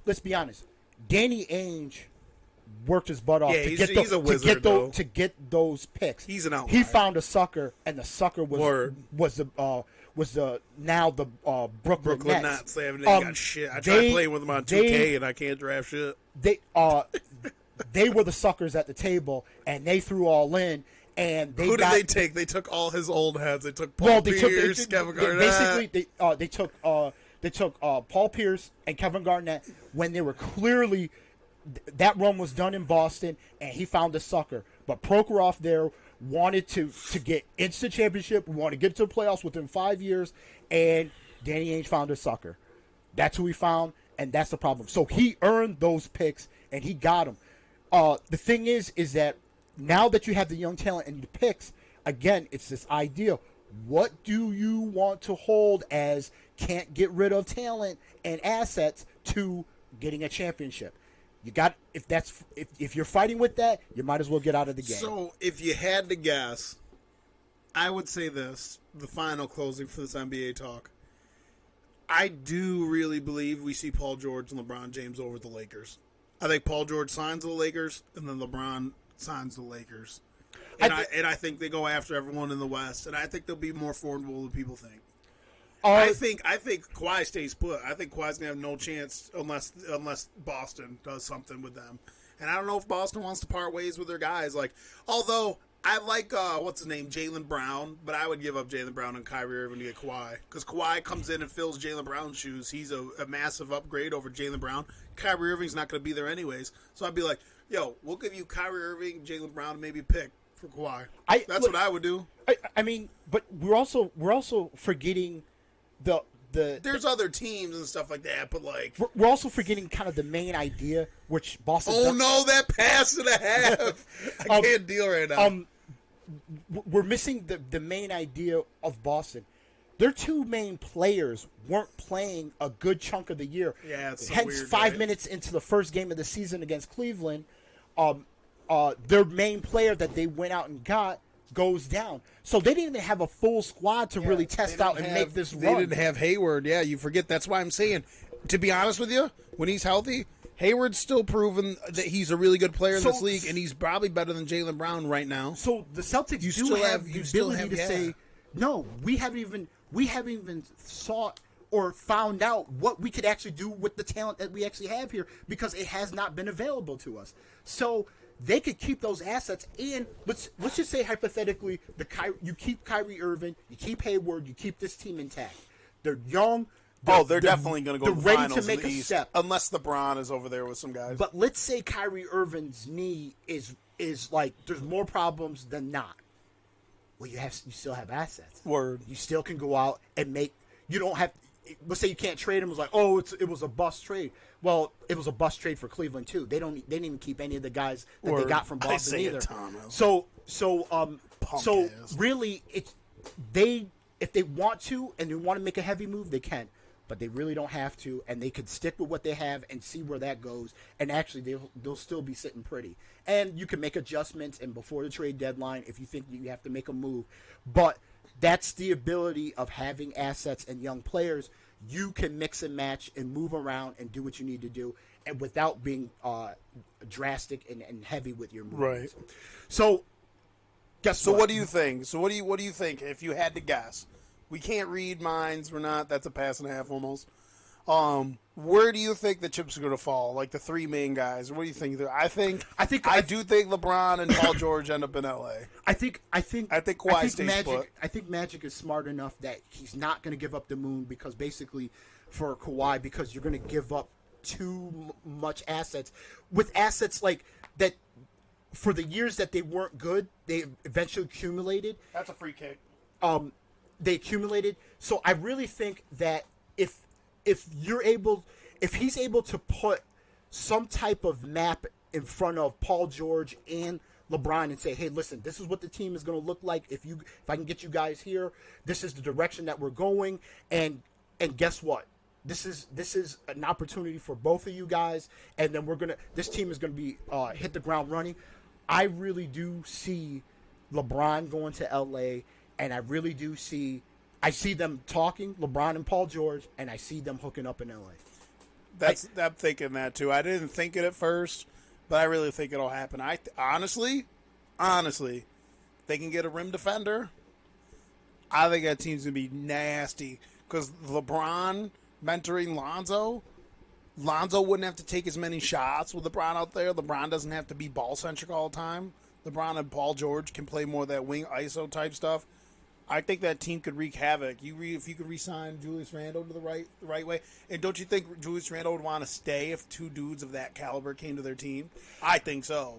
let's be honest. Danny Ainge worked his butt off Yeah, to he's- get he's a wizard, though. to get those picks. He's an outlier. He found a sucker, and the sucker was Word. the Brooklyn Brooklyn Nets. Nets, they haven't got shit. I tried playing with them on 2K, and I can't draft shit. They were the suckers at the table, and they threw all in. And they Who did got, they take? They took all his old heads. They took Paul Well, Pierce, Kevin Garnett. basically they took Paul Pierce and Kevin Garnett when they were clearly that run was done in Boston, and he found a sucker. But Prokhorov there wanted to get into the championship, wanted to get to the playoffs within 5 years, and Danny Ainge found a sucker. That's who he found, and that's the problem. So he earned those picks, and he got them. The thing is that now that you have the young talent and the picks, again, it's this idea. What do you want to hold as can't get rid of talent and assets to getting a championship? You got if you're fighting with that, you might as well get out of the game. So, if you had to guess, I would say this: the final closing for this NBA talk. I do really believe we see Paul George and LeBron James over the Lakers. I think Paul George signs the Lakers, and then LeBron signs the Lakers. And I think they go after everyone in the West, and I think they'll be more formidable than people think. I think Kawhi stays put. I think Kawhi's gonna have no chance unless Boston does something with them. And I don't know if Boston wants to part ways with their guys. Like, although I like what's his name, Jaylen Brown, but I would give up Jaylen Brown and Kyrie Irving to get Kawhi because Kawhi comes in and fills Jaylen Brown's shoes. He's a massive upgrade over Jaylen Brown. Kyrie Irving's not going to be there anyways, so I'd be like, yo, we'll give you Kyrie Irving, Jaylen Brown, and maybe a pick for Kawhi. That's what I would do. I mean, but we're also forgetting There's other teams and stuff like that, but like we're also forgetting kind of the main idea, which Boston. oh no, that pass and a half! I can't deal right now. We're missing the main idea of Boston. Their two main players weren't playing a good chunk of the year. Yeah, it's so hence weird, 5 right? minutes into the first game of the season against Cleveland, their main player that they went out and got goes down. So they didn't even have a full squad to really test out and make this They run. didn't have Hayward. Yeah, you forget. That's why I'm saying, to be honest with you, when he's healthy, Hayward's still proven that he's a really good player in this league, and he's probably better than Jaylen Brown right now. So the Celtics You do still have have- the you still ability have- to yeah. say, no, we haven't even sought or found out what we could actually do with the talent that we actually have here because it has not been available to us. So they could keep those assets, and let's just say hypothetically, you keep Kyrie Irving, you keep Hayward, you keep this team intact. They're young. They're definitely going to go to the they're ready finals to make in the a East, step. unless LeBron is over there with some guys. But let's say Kyrie Irving's knee is like there's more problems than not. Well, you still have assets. Word. You still can go out and make. You don't have. let's say you can't trade him. It was like, oh, it was a bust trade. Well, it was a bust trade for Cleveland too. They didn't even keep any of the guys that they got from Boston either. So really, if they want to and they want to make a heavy move, they can. But they really don't have to, and they could stick with what they have and see where that goes. And actually, they'll still be sitting pretty. And you can make adjustments and before the trade deadline if you think you have to make a move. But that's the ability of having assets and young players. You can mix and match and move around and do what you need to do, and without being drastic and heavy with your moves. Right. So, what do you think? So what do you think if you had to guess? We can't read minds. We're not. That's a pass and a half almost. Where do you think the chips are going to fall? Like the three main guys. What do you think? I do think LeBron and Paul George end up in LA. I think Kawhi stays put. I think Magic is smart enough that he's not going to give up the moon because basically for Kawhi because you're going to give up too much assets with assets like that. For the years that they weren't good, they eventually accumulated. That's a free kick. They accumulated. So I really think that if he's able to put some type of map in front of Paul George and LeBron and say, hey, listen, this is what the team is going to look like. If I can get you guys here, this is the direction that we're going. And guess what? This is an opportunity for both of you guys. And then this team is going to be hit the ground running. I really do see LeBron going to LA. And I really do I see them talking, LeBron and Paul George, and I see them hooking up in LA. I'm thinking that too. I didn't think it at first, but I really think it'll happen. Honestly, they can get a rim defender. I think that team's gonna be nasty because LeBron mentoring Lonzo wouldn't have to take as many shots with LeBron out there. LeBron doesn't have to be ball centric all the time. LeBron and Paul George can play more of that wing ISO type stuff. I think that team could wreak havoc. If you could re-sign Julius Randle to the right way, and don't you think Julius Randle would want to stay if two dudes of that caliber came to their team? I think so.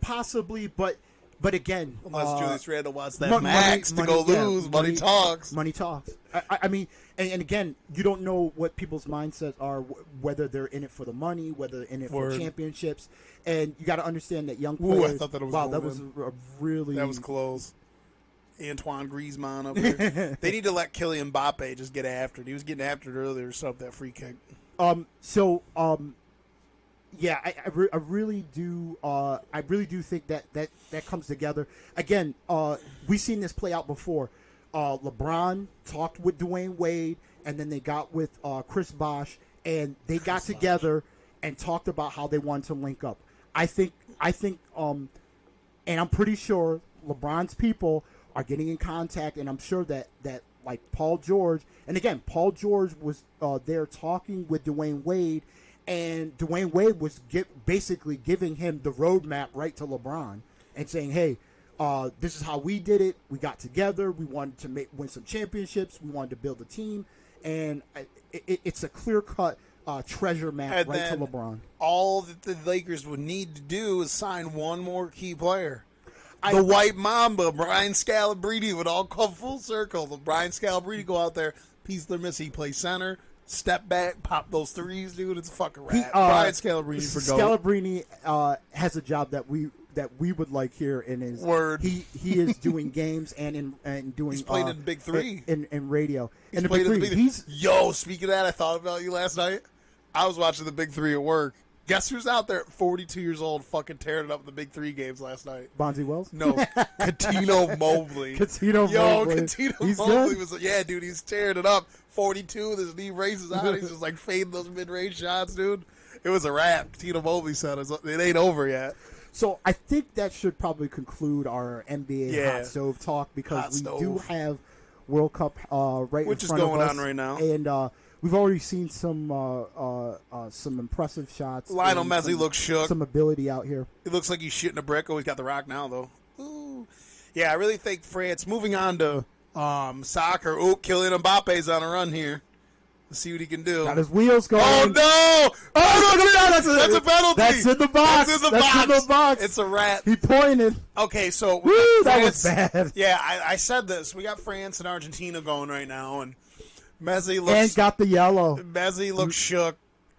Possibly, but again, unless Julius Randle wants that max to go lose, money talks. Money talks. I mean, and again, you don't know what people's mindsets are, whether they're in it for the money, whether they're in it for championships, and you got to understand that young players. I thought that was that was a really that was close. Antoine Griezmann up here. They need to let Kylian Mbappe just get after it. He was getting after it earlier, so that free kick. Yeah, I really do. I really do think that comes together. Again, we've seen this play out before. LeBron talked with Dwayne Wade, and then they got with Chris Bosh, and they got together and talked about how they wanted to link up. I think, and I'm pretty sure LeBron's people are getting in contact, and I'm sure that like Paul George, and again, Paul George was there talking with Dwayne Wade, and Dwayne Wade was basically giving him the roadmap right to LeBron and saying, hey, this is how we did it. We got together. We wanted to win some championships. We wanted to build a team, and it's a clear-cut treasure map right to LeBron. All that the Lakers would need to do is sign one more key player. The White Mamba, Brian Scalabrine, would all come full circle. The Brian Scalabrine go out there, piece they're missing, play center, step back, pop those threes, dude. It's a fucking rap. Brian Scalabrine for goal. Scalabrine has a job that we would like here in his word. He is doing games and doing. He's playing in Big Three in radio. He's playing in the Big Three. Yo, speaking of that, I thought about you last night. I was watching the Big Three at work. Guess who's out there at 42 years old fucking tearing it up in the Big Three games last night? Bonzi Wells? No, Catino Mobley. Catino Mobley was dude, he's tearing it up. 42 with his knee races out. He's just like fading those mid-range shots, dude. It was a wrap. Catino Mobley said it ain't over yet. So I think that should probably conclude our NBA hot stove talk because we do have World Cup right which in front of us. Which is going on right now. And we've already seen some impressive shots. Lionel Messi looks shook. Some ability out here. He looks like he's shitting a brick. Oh, he's got the rock now, though. Ooh. Yeah, I really think France. Moving on to soccer. Oh, Kylian Mbappe's on a run here. Let's see what he can do. Got his wheels going. Oh, no! That's a penalty. That's in the box. That's in the box. It's a wrap. He pointed. Okay, so that was bad. Yeah, I said this. We got France and Argentina going right now, and Messi looks and got the yellow. Messi looks shook.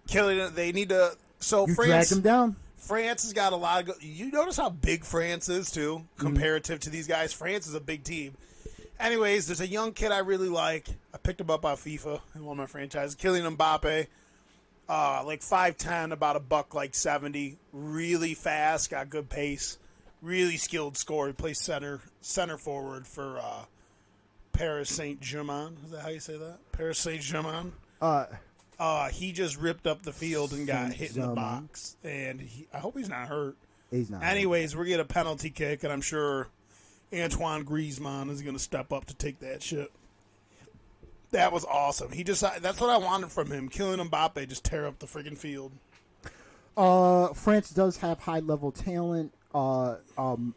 Killing it. They need to. So You France dragged him down. France has got a lot of. You notice how big France is too, comparative to these guys. France is a big team. Anyways, there's a young kid I really like. I picked him up on FIFA in one of my franchises. Kylian Mbappe, like 5'10", about $170, really fast, got good pace, really skilled scorer. He plays center forward for Paris Saint-Germain. Is that how you say that? Paris Saint-Germain. He just ripped up the field and got hit in the box, and I hope he's not hurt. He's not. Anyways, we're getting a penalty kick, and I'm sure Antoine Griezmann is going to step up to take that shit. That was awesome. That's what I wanted from him. Kylian Mbappe just tear up the freaking field. France does have high-level talent on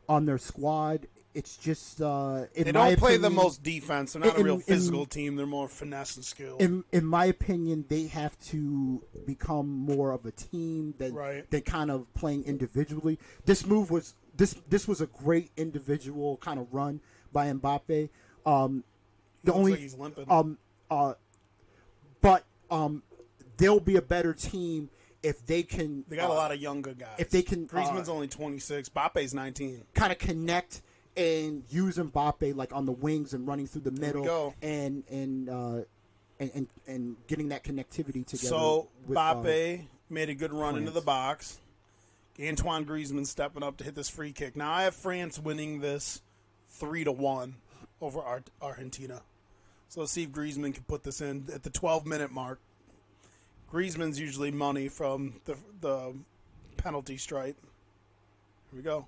their squad. It's just they don't play the most defense. They're not a real physical team. They're more finesse and skill. In my opinion, they have to become more of a team than kind of playing individually. This was a great individual kind of run by Mbappe. Like he's limping. But they'll be a better team if they can. They got a lot of younger guys. If they can, Griezmann's only 26. Mbappe's 19. Kind of connect and use Mbappe like on the wings and running through the middle and getting that connectivity together. So Mbappe made a good run France into the box. Antoine Griezmann stepping up to hit this free kick. Now I have France winning this 3-1 over Argentina. So let's see if Griezmann can put this in at the 12-minute mark. Griezmann's usually money from the penalty stripe. Here we go.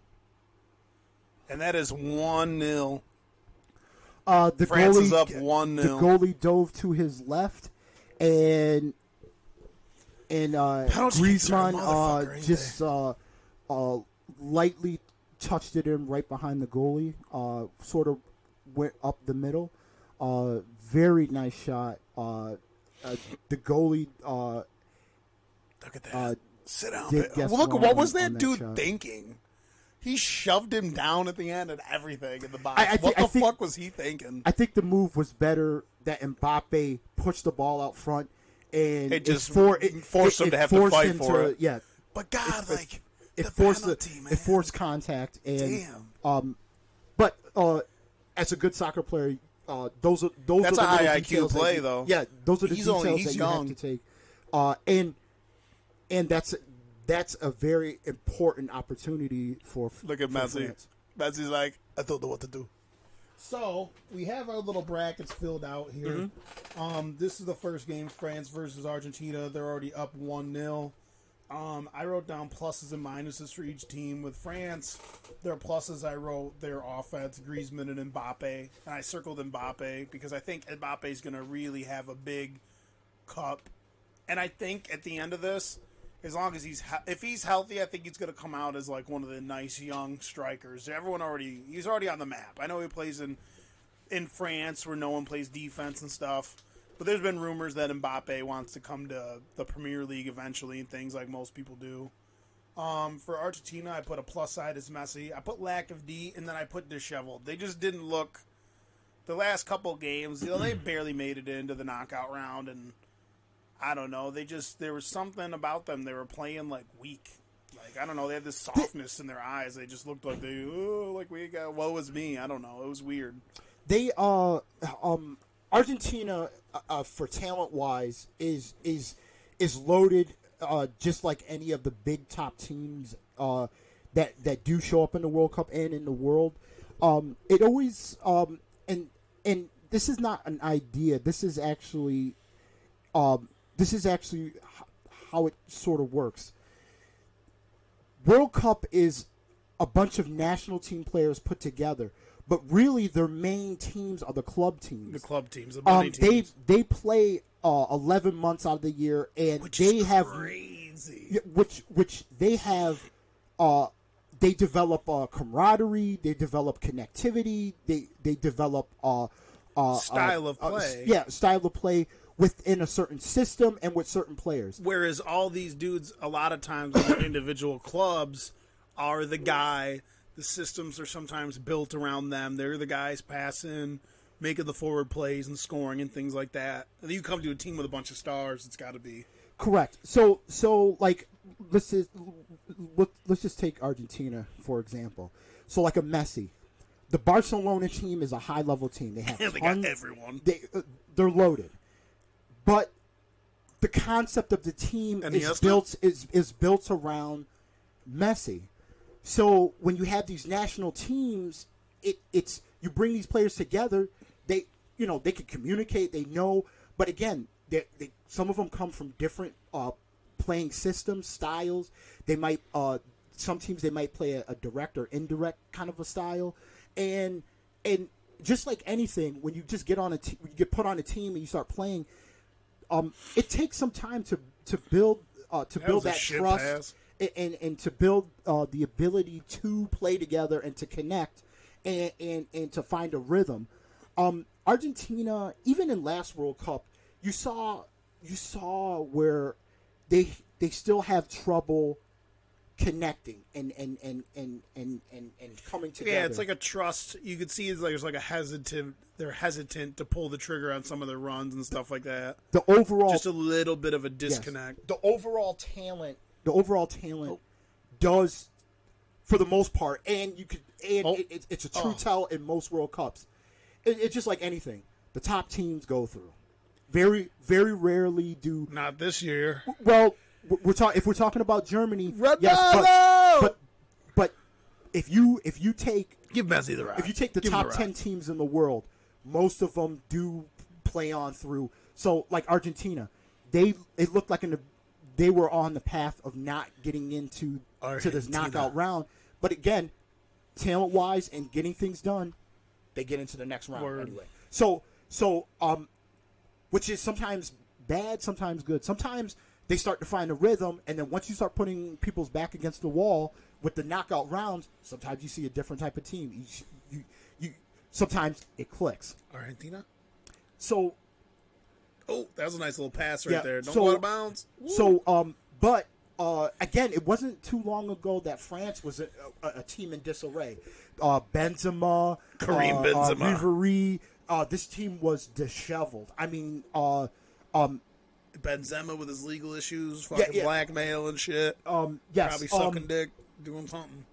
And that is 1-0. France is up 1-0. The goalie dove to his left, and Griezmann just lightly touched it in right behind the goalie. Sort of went up the middle. Very nice shot. The goalie. Look at that. Sit down. Look, what was that dude thinking? He shoved him down at the end and everything in the box. What the fuck was he thinking? I think the move was better that Mbappe pushed the ball out front and it just forced him to have to fight for it. Yeah, but God, it forced contact. And, damn. But as a good soccer player, those are that's are a high IQ play, though. Yeah, those are the details that you have to take. And that's a very important opportunity for. Look at Messi. Messi's like, I don't know what to do. So we have our little brackets filled out here. Mm-hmm. This is the first game, France versus Argentina. They're already up 1-0. I wrote down pluses and minuses for each team. With France, their pluses I wrote their offense, Griezmann and Mbappe, and I circled Mbappe because I think Mbappe is going to really have a big cup. And I think at the end of this, as long as if he's healthy, I think he's going to come out as like one of the nice young strikers. He's already on the map. I know he plays in France where no one plays defense and stuff. But there's been rumors that Mbappe wants to come to the Premier League eventually and things like most people do. For Argentina, I put a plus side as Messi. I put lack of D, and then I put disheveled. They just didn't look – the last couple games, they barely made it into the knockout round, and I don't know. There was something about them. They were playing, like, weak. Like, I don't know. They had this softness in their eyes. They just looked like woe is me. I don't know. It was weird. They Argentina, for talent-wise, is loaded just like any of the big top teams that do show up in the World Cup and in the world. It always and this is not an idea. This is actually how it sort of works. World Cup is a bunch of national team players put together. But really, their main teams are the club teams. The club teams, the money teams. They play 11 months out of the year, and they have crazy. Which they have. They develop camaraderie. They develop connectivity. They develop style of play. Style of play within a certain system and with certain players. Whereas all these dudes, a lot of times, with their individual clubs, are the guy. The systems are sometimes built around them. They're the guys passing, making the forward plays and scoring and things like that. And then you come to a team with a bunch of stars, it's got to be. Correct. So like let's just take Argentina for example. So like a Messi, the Barcelona team is a high level team. They have They got everyone. They're loaded, but the concept of the team is built around Messi. So when you have these national teams, it's you bring these players together. They can communicate. They know, but again, some of them come from different playing systems, styles. They might some teams they might play a direct or indirect kind of a style, and just like anything, when you just get on when you get put on a team and you start playing, it takes some time to build that trust and to build the ability to play together and to connect and to find a rhythm. Argentina, even in last World Cup, you saw where they still have trouble connecting and coming together. Yeah, it's like a trust. You could see there's like a hesitant. They're hesitant to pull the trigger on some of their runs and stuff like that. The overall, just a little bit of a disconnect. Yes, the overall talent does, for the most part, and it's a true tell in most World Cups. It's just like anything. The top teams go through. Very, very rarely do. Not this year. Well, if we're talking about Germany, yes, but if you take give Messi the right. If you take the top 10 teams in the world, most of them do play on through. So like Argentina, it looked like they were on the path of not getting into to this knockout round. But again, talent wise and getting things done, they get into the next round anyway. So which is sometimes bad, sometimes good. Sometimes they start to find a rhythm, and then once you start putting people's back against the wall with the knockout rounds, sometimes you see a different type of team. You sometimes it clicks. Argentina. So, that was a nice little pass right there. Don't go out of bounds. Woo. So, but again, it wasn't too long ago that France was a team in disarray. Benzema, Karim Benzema, Ribery. This team was disheveled. I mean, Benzema with his legal issues, fucking blackmail and shit. Yes, probably sucking dick, doing something.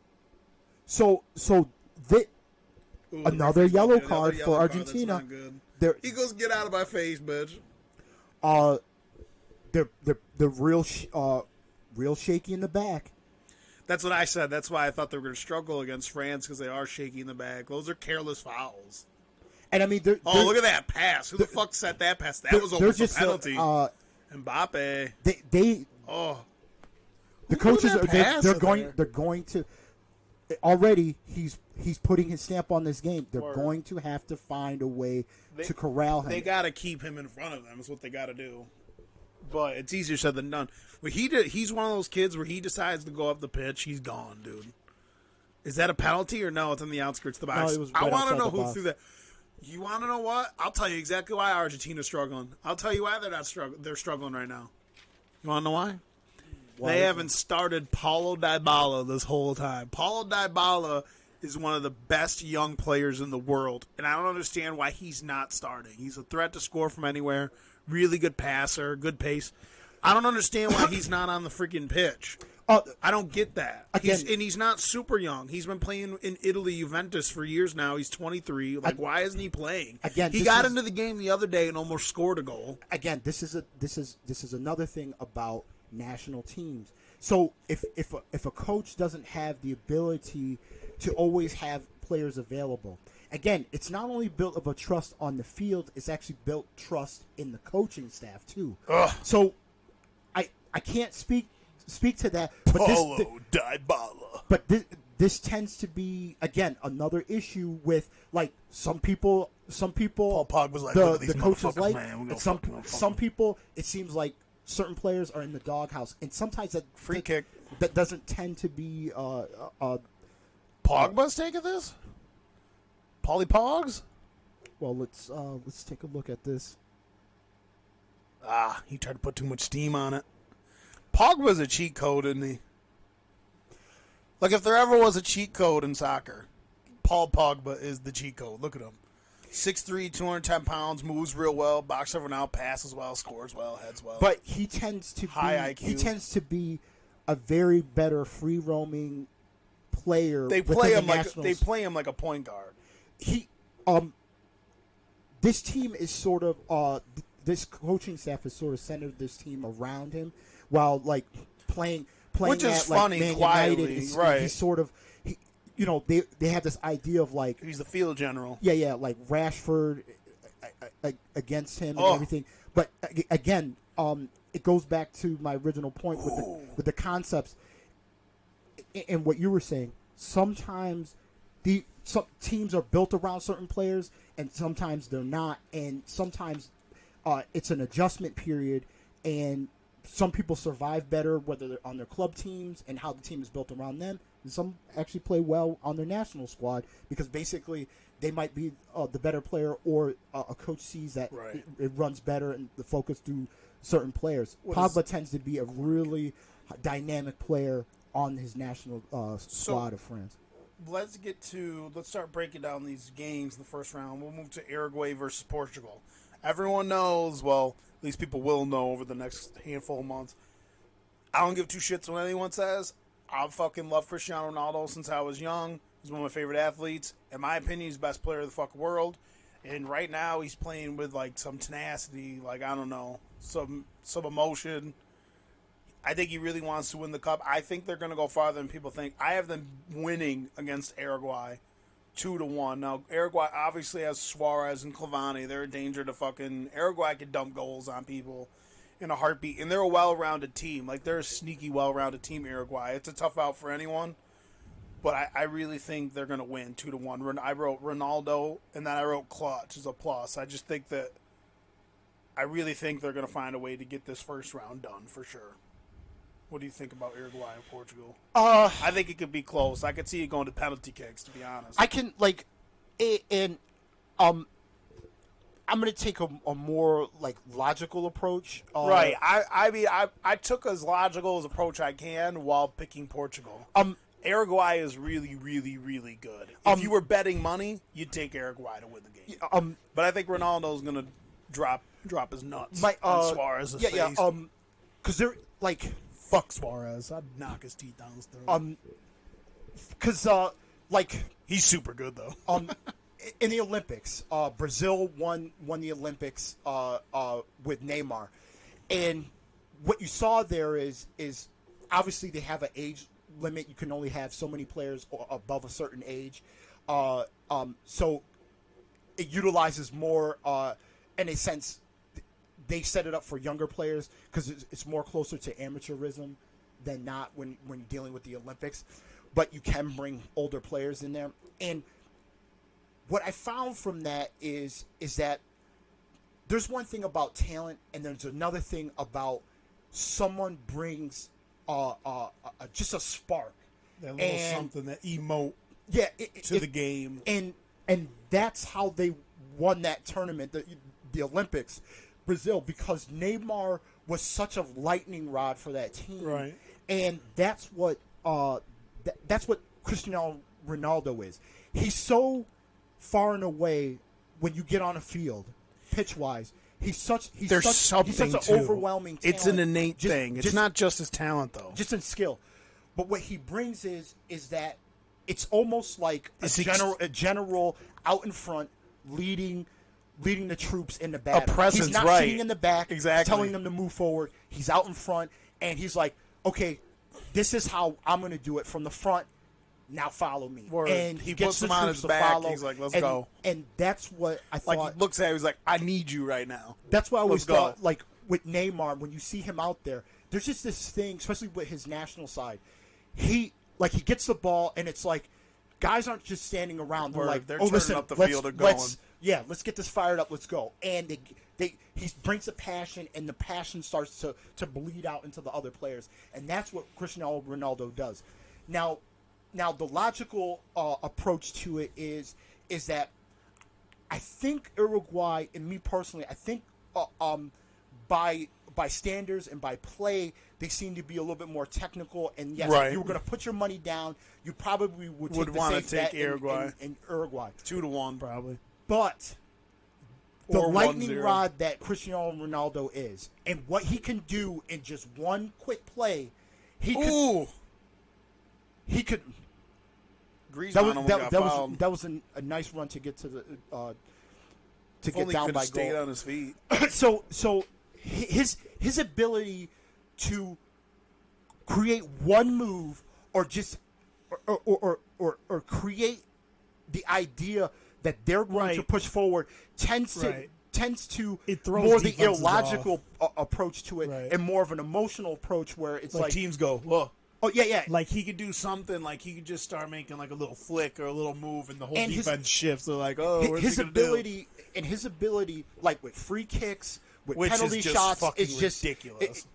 Another yellow card for Argentina. He goes, "Get out of my face, bitch." They're real shaky in the back. That's what I said. That's why I thought they were going to struggle against France, because they are shaky in the back. Those are careless fouls. And I mean, look at that pass! Who the fuck set that pass? That was almost a penalty. Mbappe. The coaches they're going to already. He's putting his stamp on this game. They're going to have to find a way to corral him. They got to keep him in front of them. Is what they got to do. But it's easier said than done. But he's one of those kids where he decides to go up the pitch. He's gone, dude. Is that a penalty or no? It's on the outskirts of the box. No, it was right I want to know who box. threw that. You want to know what? I'll tell you exactly why Argentina's struggling. I'll tell you why they're not struggling. They're struggling right now. You want to know why? They haven't started Paulo Dybala this whole time. Paulo Dybala is one of the best young players in the world, and I don't understand why he's not starting. He's a threat to score from anywhere. Really good passer, good pace. I don't understand why he's not on the freaking pitch. I don't get that. He's not super young. He's been playing in Italy, Juventus for years now. He's 23. Why isn't he playing? He got into the game the other day and almost scored a goal. Again, this is another thing about national teams. So if a coach doesn't have the ability to always have players available, again, it's not only built of a trust on the field, it's actually built trust in the coaching staff too. So I can't speak to that, but Paulo Dybala. But this tends to be, again, another issue with, like, some people Paul Pogba's like, the coaches like, man. And some people, it seems like certain players are in the doghouse, and sometimes that free kick that doesn't tend to be Pogba's taking this? Paulie Pogs? Well, let's take a look at this. He tried to put too much steam on it. Pogba's a cheat code, isn't he? Like, if there ever was a cheat code in soccer, Paul Pogba is the cheat code. Look at him. 6'3", 210 pounds, moves real well, boxes everyone out, passes well, scores well, heads well. But he tends to High be, IQ. he tends to be a very better free roaming player. They play him Nationals. like a point guard. He this team is sort of this coaching staff has sort of centered this team around him, while like playing Which is at, like, funny, Man quietly, United, right. He's sort of they have this idea of like He's the field general. like Rashford against him and Oh. everything. But again, it goes back to my original point with the concepts and what you were saying. Sometimes some teams are built around certain players, and sometimes they're not. And sometimes it's an adjustment period, and some people survive better whether they're on their club teams and how the team is built around them. And some actually play well on their national squad because basically they might be the better player, or a coach sees that Right. it runs better and the focus to certain players. Pogba tends to be a really dynamic player on his national squad of France. Let's start breaking down these games in the first round. We'll move to Uruguay versus Portugal. Everyone knows, well, at least people will know over the next handful of months. I don't give two shits what anyone says. I fucking love Cristiano Ronaldo since I was young. He's one of my favorite athletes. In my opinion, he's the best player of the fucking world. And right now, he's playing with like some tenacity, like I don't know, some emotion. I think he really wants to win the cup. I think they're going to go farther than people think. I have them winning against Uruguay 2-1. Now, Uruguay obviously has Suarez and Cavani. They're a danger to fucking... Uruguay can dump goals on people in a heartbeat. And they're a well-rounded team. Like, they're a sneaky, well-rounded team, Uruguay. It's a tough out for anyone. But I really think they're going to win 2-1. I wrote Ronaldo, and then I wrote clutch as a plus. I just think that... I really think they're going to find a way to get this first round done, for sure. What do you think about Uruguay and Portugal? I think it could be close. I could see it going to penalty kicks, to be honest. I can I'm going to take a more like logical approach. Right. I mean, I took as logical as approach I can while picking Portugal. Uruguay is really, really, really good. If you were betting money, you'd take Uruguay to win the game. But I think Ronaldo's going to drop his nuts on Suarez's face. Yeah, because they're like... Fuck Suarez. I'd knock his teeth down his throat. Because he's super good though. In the Olympics, Brazil won the Olympics with Neymar, and what you saw there is obviously they have an age limit. You can only have so many players above a certain age, so it utilizes more in a sense. They set it up for younger players because it's more closer to amateurism than not when dealing with the Olympics. But you can bring older players in there. And what I found from that is that there's one thing about talent, and there's another thing about someone brings just a spark. That little something, that emote to the game. And that's how they won that tournament, the Olympics. Brazil, because Neymar was such a lightning rod for that team, right? And that's what Cristiano Ronaldo is. He's so far and away when you get on a field, pitch wise. He's such an overwhelming talent. It's an innate thing. It's not just his talent though, just in skill. But what he brings is that it's almost like a general out in front, leading the troops in the back. He's not sitting in the back, telling them to move forward. He's out in front, and he's like, okay, this is how I'm going to do it from the front. Now follow me. Word. And he gets puts the him on troops his to back. follow. He's like, let's go. And that's what I thought. Like, he looks at him, he's like, I need you right now. That's what I always thought, like, with Neymar, when you see him out there, there's just this thing, especially with his national side. He gets the ball, and it's like, guys aren't just standing around. They're like, they're oh, turning listen, up the field and going. Let's get this fired up. Let's go. And he brings the passion, and the passion starts to bleed out into the other players. And that's what Cristiano Ronaldo does. Now the logical approach to it is that I think Uruguay, and me personally, I think by standards and by play, they seem to be a little bit more technical. And yes, if you were going to put your money down, you probably would want to take Uruguay. in Uruguay 2-1 probably. But the Or lightning 1-0. rod that Cristiano Ronaldo is, and what he can do in just one quick play, he Ooh. could. Griezmann That was almost that, got that fouled. was that was a nice run to get to the to If get only down could by have stayed goal. on his feet. So his ability to create one move or just or create the idea that they're going to Right. push forward tends Right. to It throws more the defenses illogical approach to it Right. and more of an emotional approach where it's Like like teams go, whoa. oh yeah Like he could do something, like he could just start making like a little flick or a little move, and the whole And his- defense shifts. They're like, oh, what's his he gonna do? ability and his ability like with free kicks with Which penalty is just shots fucking it's just ridiculous.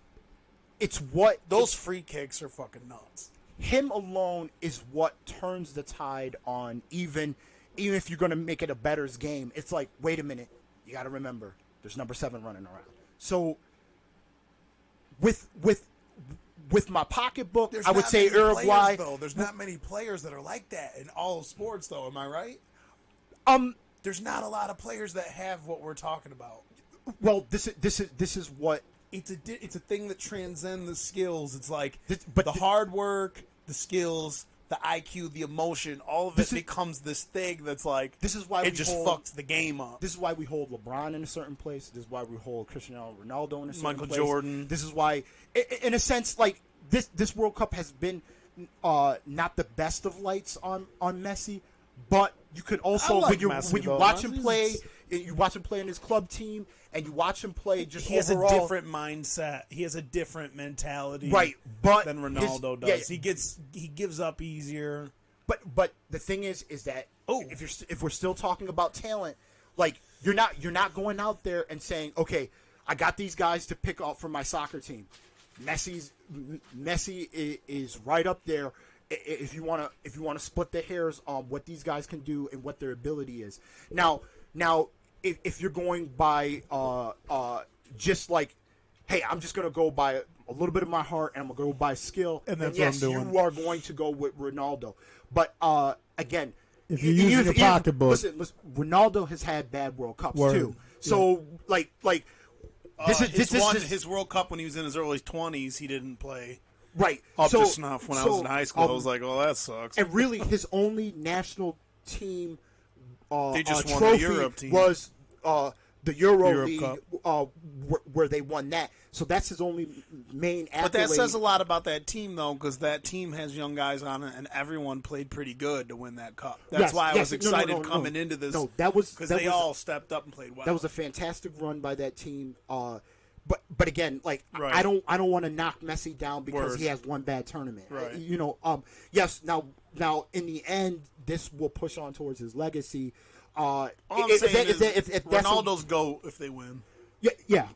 it's what Those free kicks are fucking nuts. him alone is what turns the tide on even if you're going to make it a bettor's game. It's like, wait a minute, you got to remember there's number 7 running around. So with my pocketbook, There's I would not say many Uruguay. players, though. There's not many players that are like that in all of sports, though. Am I right? There's not a lot of players that have what we're talking about. Well, this is what It's a thing that transcends the skills. It's like But the hard work, the skills, the IQ, the emotion. All of it becomes this thing that's like this is why it we just hold- fucks the game up. This is why we hold LeBron in a certain place. This is why we hold Cristiano Ronaldo in a certain Michael place. Jordan. This is why, in a sense, like this World Cup has been not the best of lights on Messi, but you could also I like when Messi, you though. watch him Messi's- play, you watch him play in his club team, and you watch him play just He has overall. a different mindset. He has a different mentality, Right, but than Ronaldo his- does. yeah. He gives up easier. But the thing is that if we're still talking about talent, like you're not going out there and saying, okay, I got these guys to pick up for my soccer team. Messi is right up there. If you want to split the hairs on what these guys can do and what their ability is. Now if you're going by just like, hey, I'm just gonna go by a little bit of my heart and I'm gonna go by skill, And that's then what yes, I'm doing. you are going to go with Ronaldo. But again, If you're using your pocketbook. listen, Ronaldo has had bad World Cups Word. too. So like this is his World Cup when he was in his early 20s. He didn't play right up so, to snuff when I was in high school. I was like, oh, that sucks. and really his only national team They just won the trophy Europe team. was the Euro Europe League Cup. where they won that. So that's his only main accolade. But that says a lot about that team, though, because that team has young guys on it, and everyone played pretty good to win that cup. That's Yes, why I yes, was no, no, excited no, coming no. into this. No, that was because that they was- all stepped up and played well. That was a fantastic run by that team. But again, like Right. I don't want to knock Messi down because Word. he has one bad tournament. Right. Yes. Now in the end, this will push on towards his legacy. All I'm saying is if that's Ronaldo's go if they win. yeah.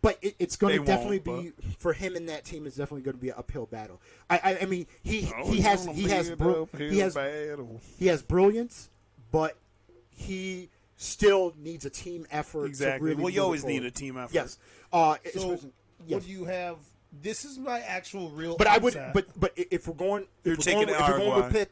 But it's going They to definitely won't, be for him in that team. It's definitely going to be an uphill battle. I mean he has brilliance, but he still needs a team effort. Exactly. To really Well, you move always forward. need a team effort. Yes. So Especially- what yes. do you have? This is my actual real. But I would, upset. but if we're going, You're taking if we're going Uruguay. with pick,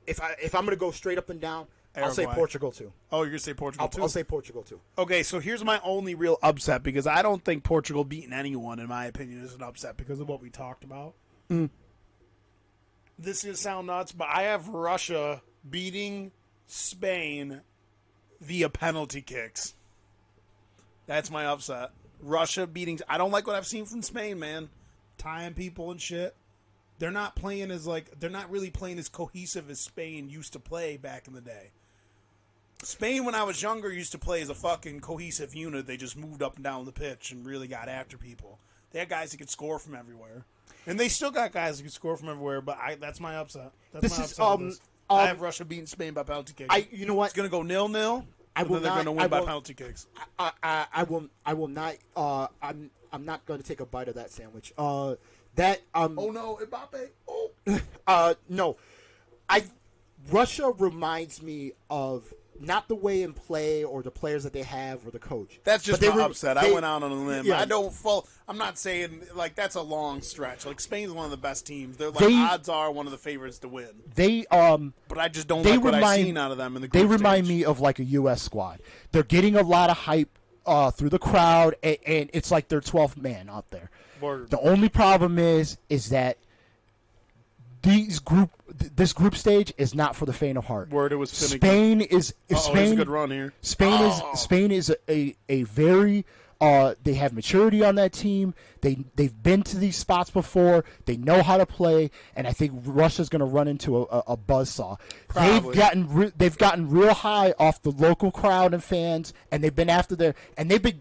if I'm going to go straight up and down, I'll say Uruguay. Portugal too. Oh, you're gonna say Portugal too? I'll say Portugal too. Okay, so here's my only real upset because I don't think Portugal beating anyone, in my opinion, is an upset because of what we talked about. This is sound nuts, but I have Russia beating Spain via penalty kicks. That's my upset. Russia beating. I don't like what I've seen from Spain, man. tying people and shit. They're not playing as they're not really playing as cohesive as Spain used to play back in the day. Spain, when I was younger, used to play as a fucking cohesive unit. They just moved up and down the pitch and really got after people. They had guys that could score from everywhere. And they still got guys that can score from everywhere, but that's my upset. That's This my is, upset. with this. I have Russia beating Spain by penalty kicks. You know what? It's going to go 0-0. I will and then they're not- going to I win by will- penalty kicks. I will not. I'm not going to take a bite of that sandwich. That Oh no, Mbappe! Oh, no, Russia reminds me of not the way in play or the players that they have or the coach. That's just But my upset. I went out on a limb. Yeah. I'm not saying like that's a long stretch. Like Spain's one of the best teams. They're like odds are one of the favorites to win. But I just don't like what I've seen out of them in the group They remind stage. me of like a U.S. squad. They're getting a lot of hype through the crowd, and it's like their 12th man out there. Word. The only problem is that this group stage is not for the faint of heart. Word, it was finicky. Spain is Spain. There's a good run here. Spain is a very they have maturity on that team. They've been to these spots before. They know how to play, and I think Russia's going to run into a buzzsaw. Probably. They've gotten real high off the local crowd and fans, and they've been after their and they've been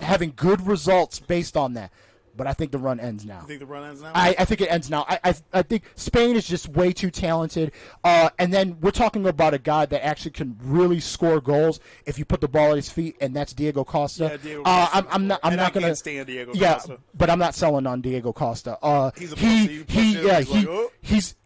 having good results based on that. But I think the run ends now. You think the run ends now? I think it ends now. I think Spain is just way too talented. And then we're talking about a guy that actually can really score goals if you put the ball at his feet, and that's Diego Costa. Yeah, Diego Costa. I'm not going to can't stand Diego Yeah, Costa. but I'm not selling on Diego Costa. He's a pussy. He's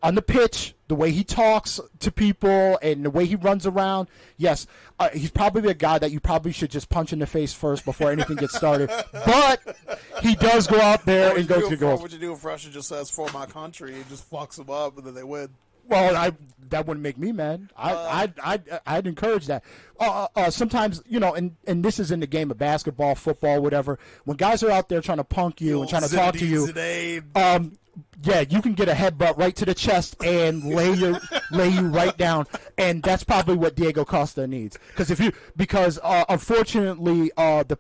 on the pitch, the way he talks to people and the way he runs around. Yes, he's probably a guy that you probably should just punch in the face first before anything gets started. But he does go out there and go to goals. What would you do if Russia just says "for my country" and just fucks them up and then they win? Well, that wouldn't make me mad. I'd encourage that. Sometimes, and this is in the game of basketball, football, whatever. When guys are out there trying to punk you and trying to talk to you, yeah, you can get a headbutt right to the chest and lay you right down, and that's probably what Diego Costa needs. Because unfortunately, the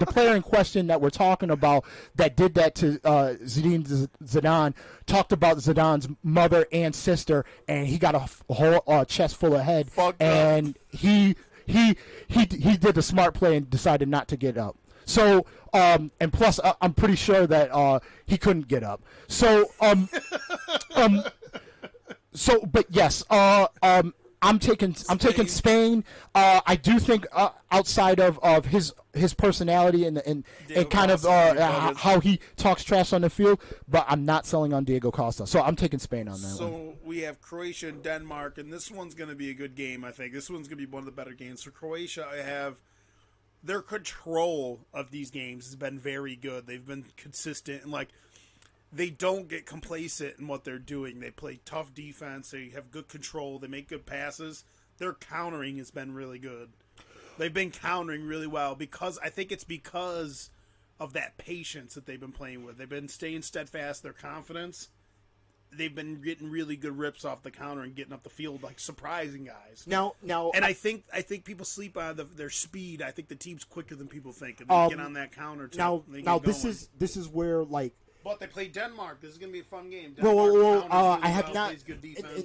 player in question that we're talking about that did that to Zinedine Zidane talked about Zidane's mother and sister, and he got a whole chest full of head, and he did the smart play and decided not to get up. So, and plus, I'm pretty sure that he couldn't get up. So, but yes, I'm taking Spain. I do think outside of his personality and kind of how he talks trash on the field, but I'm not selling on Diego Costa. So I'm taking Spain on that one. So we have Croatia and Denmark, and this one's going to be a good game. I think this one's going to be one of the better games. For Croatia, I have. Their control of these games has been very good. They've been consistent, and they don't get complacent in what they're doing. They play tough defense. They have good control. They make good passes. Their countering has been really good. They've been countering really well because of that patience that they've been playing with. They've been staying steadfast. Their confidence. They've been getting really good rips off the counter and getting up the field, surprising guys. Now, and I think people sleep on their speed. I think the team's quicker than people think, and they get on that counter too. Now this is where But they play Denmark. This is going to be a fun game. I have not,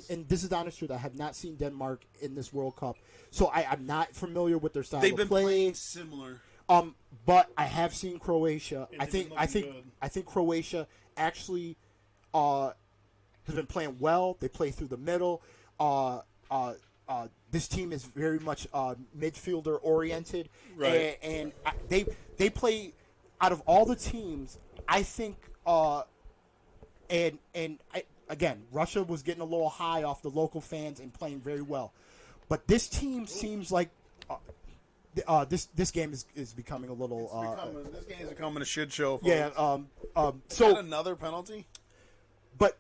and this is the honest truth. I have not seen Denmark in this World Cup, so I'm not familiar with their style They've of been play. playing similar. But I have seen Croatia. And I think Croatia actually has been playing well. They play through the middle. This team is very much midfielder oriented, right? And they play out of all the teams. I think, again, Russia was getting a little high off the local fans and playing very well, but this team seems like this game is becoming a little. This game is becoming a shit show. Folks. Yeah. So another penalty. But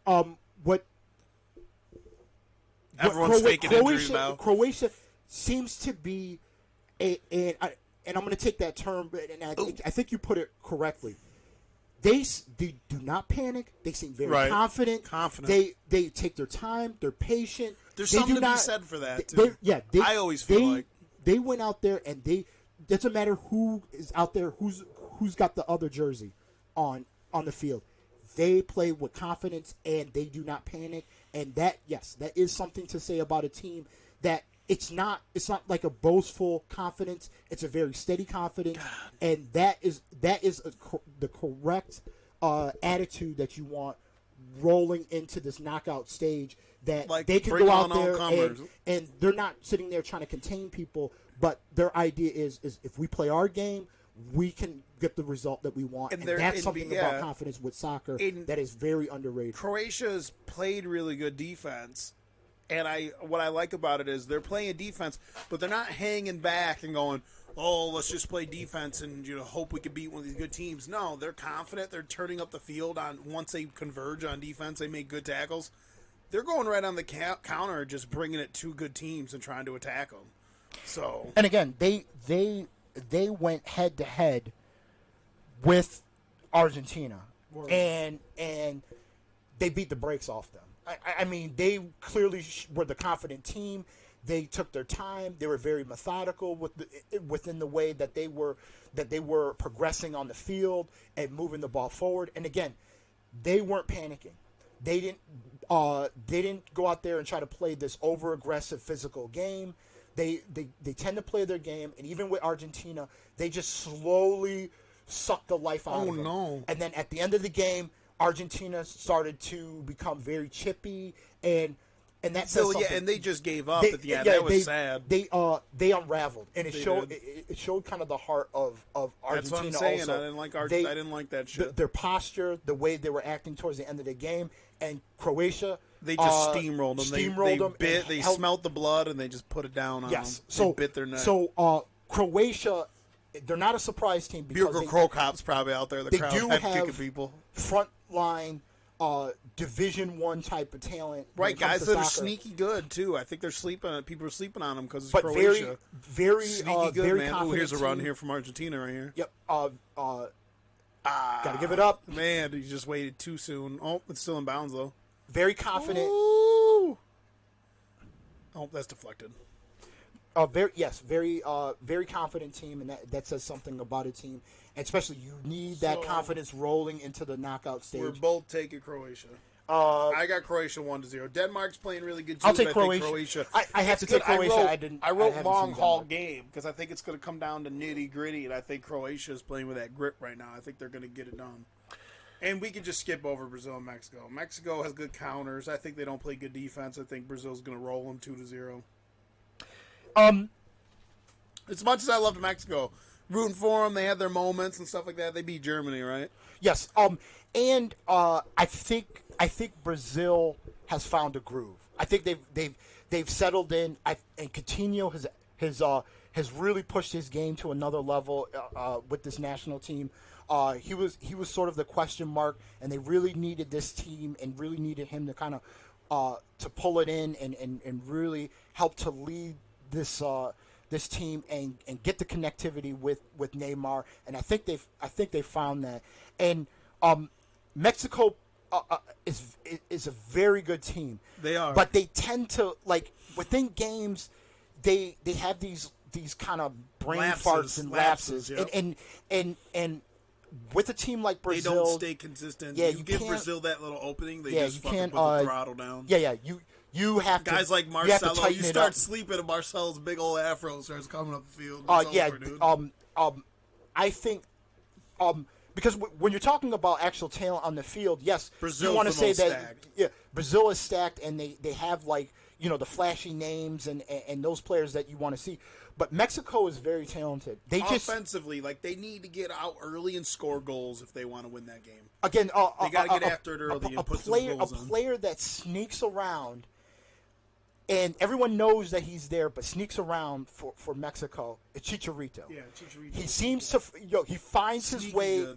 what? Everyone's faking injuries now. Croatia seems to be and I'm going to take that term, and I think you put it correctly. They do not panic. They seem very confident. They take their time. They're patient. There's something to be said for that too. I always feel like they went out there and it doesn't matter who is out there, who's got the other jersey on the field. They play with confidence and they do not panic. And that is something to say about a team that it's not like a boastful confidence. It's a very steady confidence, and that is the correct attitude that you want rolling into this knockout stage. That they can go out there and they're not sitting there trying to contain people, but their idea is if we play our game, we can get the result that we want. And that's something about confidence with soccer that is very underrated. Croatia's played really good defense, And what I like about it is they're playing defense, but they're not hanging back and going, "Oh, let's just play defense and hope we can beat one of these good teams." No, they're confident. They're turning up the field on once they converge on defense. They make good tackles. They're going right on the counter, just bringing it to good teams and trying to attack them. So, and again, they went head to head with Argentina, and they beat the brakes off them. I mean, they clearly were the confident team. They took their time. They were very methodical within the way that they were progressing on the field and moving the ball forward. And again, they weren't panicking. They didn't go out there and try to play this over aggressive physical game. They tend to play their game, and even with Argentina, they just slowly sucked the life out of them. Oh no! And then at the end of the game, Argentina started to become very chippy, and that says something. And they just gave up at the end. That was sad. They unraveled, and it showed kind of the heart of Argentina. That's what I'm saying. Also. I didn't like that shit. Their posture, the way they were acting towards the end of the game, and Croatia. They just steamrolled them. They smelt the blood and they just put it down on them. They bit their neck. So Croatia, they're not a surprise team because Bjorko Krokop's probably out there. The crowd kicking people. Front line, Division I type of talent. Right, guys that are sneaky good too. I think they're sleeping. People are sleeping on them because it's Croatia. Very, very sneaky good, very man. confident. Here's a run team. here from Argentina right here. Yep. Gotta give it up. Man, you just waited too soon. Oh, it's still in bounds though. Very confident. Ooh. Oh, that's deflected. Very confident team, and that says something about a team. And especially, you need that confidence rolling into the knockout stage. We're both taking Croatia. I got Croatia 1-0. Denmark's playing really good too. I'll take Croatia. Croatia. I have to take Croatia. I wrote long haul game because I think it's going to come down to nitty gritty, and I think Croatia is playing with that grip right now. I think they're going to get it done. And we can just skip over Brazil and Mexico. Mexico has good counters. I think they don't play good defense. I think Brazil's going to roll them 2-0. As much as I loved Mexico, rooting for them, they had their moments and stuff like that. They beat Germany, right? Yes. And I think Brazil has found a groove. I think they've settled in. And Coutinho has really pushed his game to another level with this national team. He was sort of the question mark, and they really needed this team and really needed him to kind of to pull it in and really help to lead this team and get the connectivity with Neymar. And I think they found that. And Mexico is a very good team. They are, but they tend to, like, within games, they have these kind of brain farts and lapses. Yep. And with a team like Brazil, they don't stay consistent. Yeah, you give Brazil that little opening, they just fucking put the throttle down. Yeah. You have to, guys like Marcelo. You start up. Sleeping, and Marcelo's big old afro starts coming up the field. Over, dude. I think, because when you're talking about actual talent on the field, yes, Brazil's you want to say that. Stacked. Yeah, Brazil is stacked, and they have, like, the flashy names and those players that you want to see. But Mexico is very talented. They offensively, they need to get out early and score goals if they want to win that game. Again, they got to get after it early and put some goals in. A player that sneaks around, and everyone knows that he's there, but sneaks around for Mexico. It's Chicharito. Yeah, Chicharito. He seems to, he finds his way.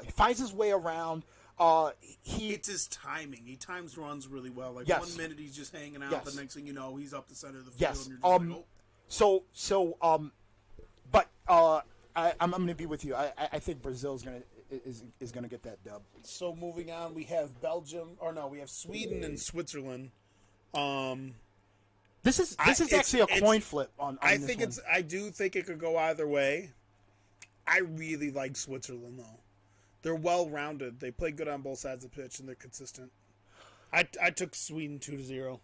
He finds his way around. It's his timing. He times runs really well. 1 minute he's just hanging out. The next thing you know, he's up the center of the field. Yes. And you're just But I'm going to be with you. I think Brazil is gonna get that dub. So moving on, we have we have Sweden and Switzerland. This is actually a coin flip on I this think one. I do think it could go either way. I really like Switzerland though. They're well rounded. They play good on both sides of the pitch and they're consistent. I took Sweden 2-0.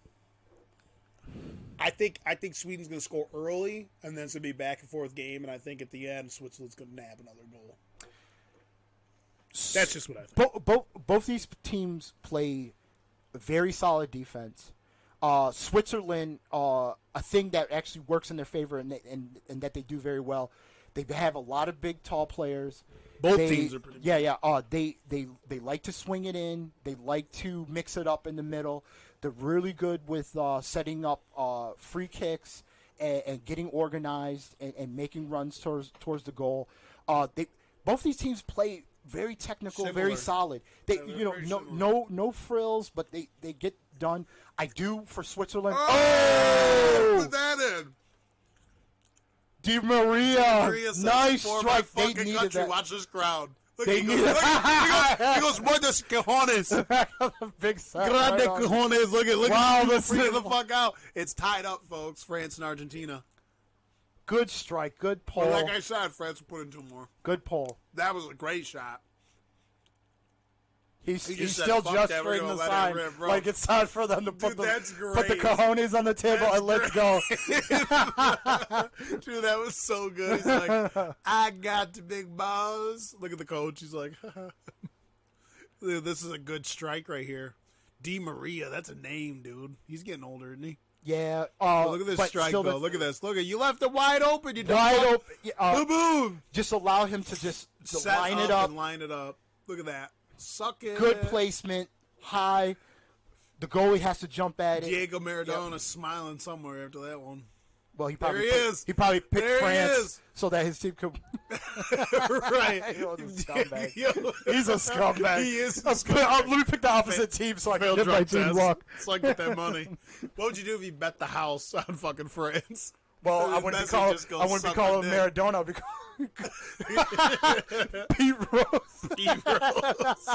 I think Sweden's going to score early, and then it's going to be a back and forth game. And I think at the end, Switzerland's going to nab another goal. That's just what I think. Both these teams play very solid defense. Switzerland, a thing that actually works in their favor and that they do very well. They have a lot of big, tall players. Both teams are pretty big. Yeah. They like to swing it in. They like to mix it up in the middle. They're really good with setting up free kicks and getting organized and making runs towards the goal. Both these teams play very technical, Similar. very solid. They very no frills, but they get done. I do for Switzerland. Oh! Put that in. Di Maria, says, nice "For strike. my They fucking needed country, that. watch this crowd. Look, They he goes, needed- he goes, "Muertos cojones. Big set. Grande right on. cojones. Look Wow, at that's freaking the fuck out. It's tied up, folks. France and Argentina. Good strike. Good pull. But like I said, France will put in 2 more. Good pull. That was a great shot. He's just said, still "Fuck that, we're gesturing gonna the let it sign rip, bro." like it's time for them to Dude, that's put the great. cojones on the table That's and let's go. Dude, that was so good. He's like, I got the big balls. Look at the coach. He's like, dude, this is a good strike right here. Di Maria, that's a name, dude. He's getting older, isn't he? Yeah. Oh, look at this but strike, still though. Look at this. Look at you left it wide open. You wide dumb open. fuck. Boom. Just allow him to just to Set line it up. and line it up. Look at that. Suck it. Good placement, high. The goalie has to jump at it. Diego Maradona smiling somewhere after that one. Well, he There probably he is. He probably picked There he France is. so that his team could. Right. He was a scumbag. Yo. He's a scumbag. He is a Let me pick the opposite team so I can Failed give my drug team test. luck. So I get that money. What would you do if you bet the house on fucking France? Well, I wouldn't be calling. Just go I wouldn't be suck calling my dick. Maradona. Because Pete Rose.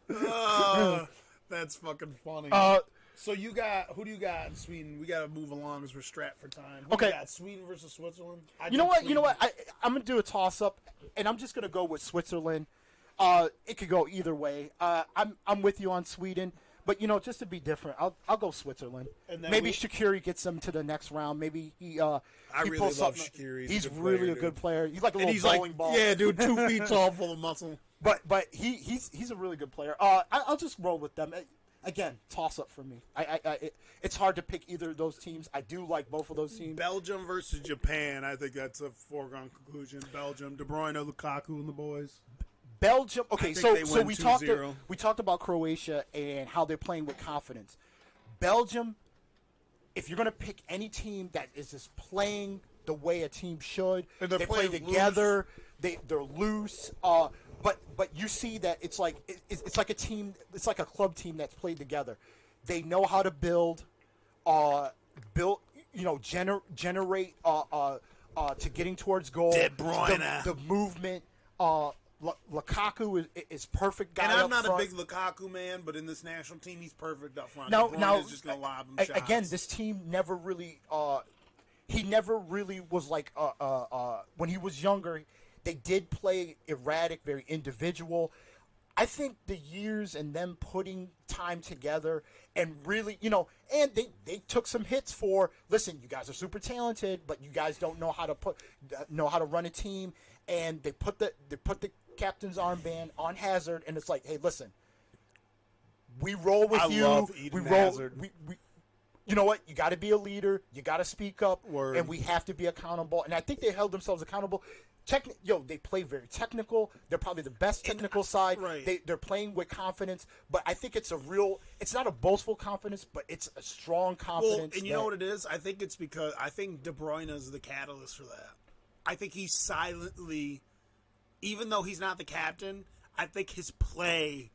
Oh, that's fucking funny. So you got who do you got in Sweden? We got to move along as we're strapped for time. Who Okay. you got Sweden versus Switzerland. You know what? I'm gonna do a toss up, and I'm just gonna go with Switzerland. It could go either way. I'm with you on Sweden, but just to be different, I'll go Switzerland. And then Maybe we- Shaqiri gets them to the next round. Maybe he really pulls love something. Shaqiri. He's a good really player, a good dude. player. He's like a And little he's bowling like, ball. yeah, dude, 2 feet tall, full of muscle. But he's a really good player. I'll just roll with them. Again, toss up for me. It's hard to pick either of those teams. I do like both of those teams. Belgium versus Japan. I think that's a foregone conclusion. Belgium, De Bruyne, Lukaku, and the boys. Belgium. Okay, think so they so win we 2-0. talked about Croatia and how they're playing with confidence. Belgium, if you're going to pick any team that is just playing the way a team should, And they they're play playing together. They're loose. But you see that it's like it's like a team. It's like a club team that's played together. They know how to build. Generate to getting towards goal. De Bruyne. The movement. Lukaku is perfect guy. And I'm up not front. a big Lukaku man, but in this national team, he's perfect up front. Now, De Bruyne now is just going to lob him shots. again, this team never really. He never really was like. When he was younger, they did play erratic, very individual. I think the years and them putting time together and really, and they took some hits for. Listen, you guys are super talented, but you guys don't know how to run a team. And they put the captain's armband on Hazard, and it's like, hey, listen, we roll with you. love Eden we roll. Hazard. We you know what? You got to be a leader. You got to speak up, Word. and we have to be accountable. And I think they held themselves accountable. They play very technical. They're probably the best technical side. Right. They're playing with confidence, but I think it's it's not a boastful confidence, but it's a strong confidence. Well, and you know what it is? I think it's because I think De Bruyne is the catalyst for that. I think he's silently, even though he's not the captain, I think his play,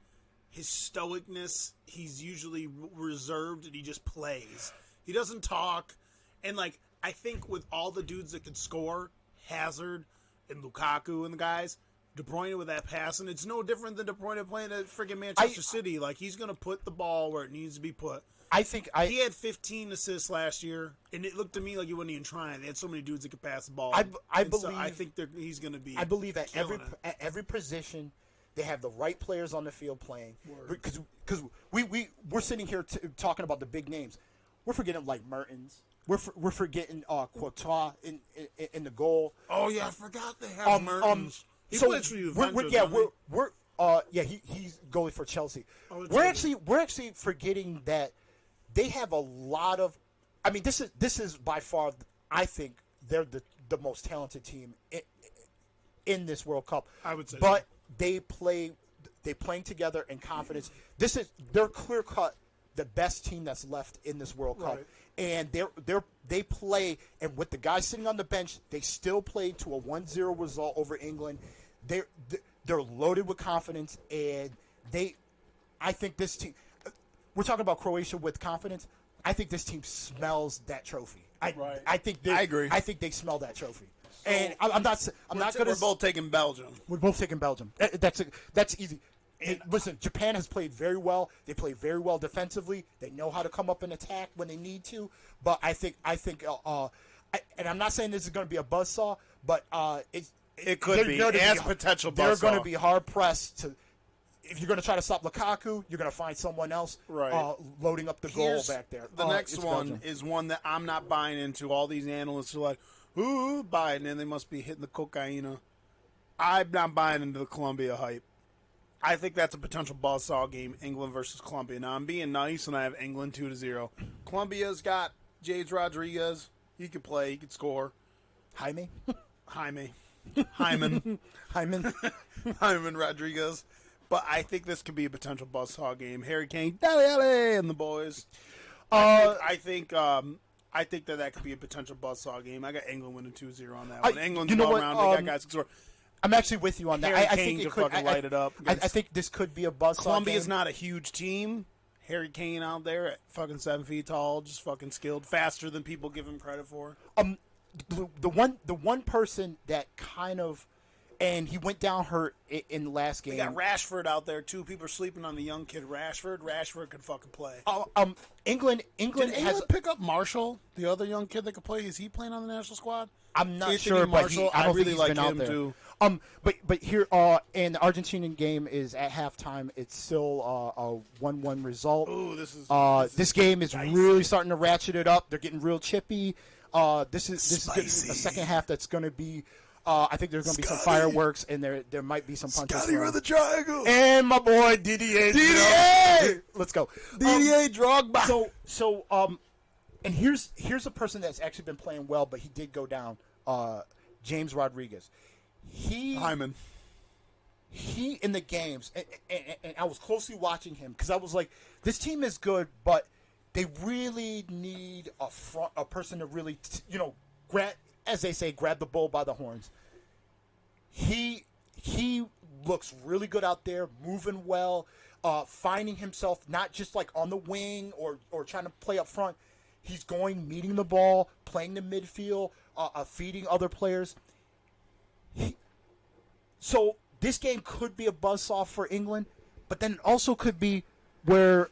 his stoicness, he's usually reserved and he just plays. He doesn't talk. And, I think with all the dudes that can score, Hazard and Lukaku and the guys, De Bruyne with that pass, and it's no different than De Bruyne playing at friggin' Manchester City. He's going to put the ball where it needs to be put. I think He had 15 assists last year, and it looked to me like he wasn't even trying. They had so many dudes that could pass the ball. I And so believe I think he's going to be. I believe at killing it. every position, they have the right players on the field playing. Because we're sitting here talking about the big names. We're forgetting Mertens. We're forgetting Courtois in the goal. Oh yeah, I forgot they have Mertens. He plays for you. He's goalie for Chelsea. Oh, We're actually forgetting that they have a lot of. I mean, this is by far. I think they're the most talented team in this World Cup. I would say but they playing together in confidence. They're clear cut the best team that's left in this World Cup, Right. and they play. And with the guys sitting on the bench, they still played to a 1-0 result over England. They're loaded with confidence, and I think this team. We're talking about Croatia with confidence. I think this team smells that trophy. I think I agree. I think they smell that trophy. And I'm not going to. We're both taking Belgium. We're both taking Belgium. That's easy. Listen, Japan has played very well. They play very well defensively. They know how to come up and attack when they need to. But I think, and I'm not saying this is going to be a buzzsaw, but It could be. It has potential buzzsaw. They're going to be hard pressed to. If you're going to try to stop Lukaku, you're going to find someone else loading up the goal back there. The next one is one that I'm not buying into. All these analysts are like, ooh, Biden, and they must be hitting the cocaine. I'm not buying into the Colombia hype. I think that's a potential buzzsaw game, England versus Colombia. Now, I'm being nice, and I have England 2-0. Colombia's got James Rodriguez. He could play. He could score. Hyman Rodriguez. But I think this could be a potential buzzsaw game. Harry Kane, Dele Alli, and the boys. I think that could be a potential buzzsaw game. I got England winning 2-0 on that one. England's well round. They got guys who score. I'm actually with you on that. Harry I Kane think could fucking light it up. I think this could be a buzzsaw. Colombia's game. not a huge team. Harry Kane out there at fucking 7 feet tall, just fucking skilled, faster than people give him credit for. The one person that kind of, and he went down hurt in the last game. They got Rashford out there too. People are sleeping on the young kid Rashford. Rashford could fucking play. England Did England pick up Marshall, the other young kid that could play? Is he playing on the national squad? I'm not Anthony sure, Marshall, but I don't really think he's like been out him there. too. But here, and the Argentinian game is at halftime. It's still a 1-1 result. Ooh, this game is really starting to ratchet it up. They're getting real chippy. This is a second half that's going to be. I think there's going to be some fireworks, and there might be some punches. Scotty with the triangle. And my boy Didier. Let's go. Didier Drogba. So and here's a person that's actually been playing well, but he did go down. James Rodriguez. Hyman. He in the games, and I was closely watching him because I was like, this team is good, but they really need a person to really, grab, as they say, grab the bull by the horns. He looks really good out there, moving well, finding himself not just like on the wing or trying to play up front. He's going, meeting the ball, playing the midfield, feeding other players. So this game could be a buzzsaw for England, but then it also could be where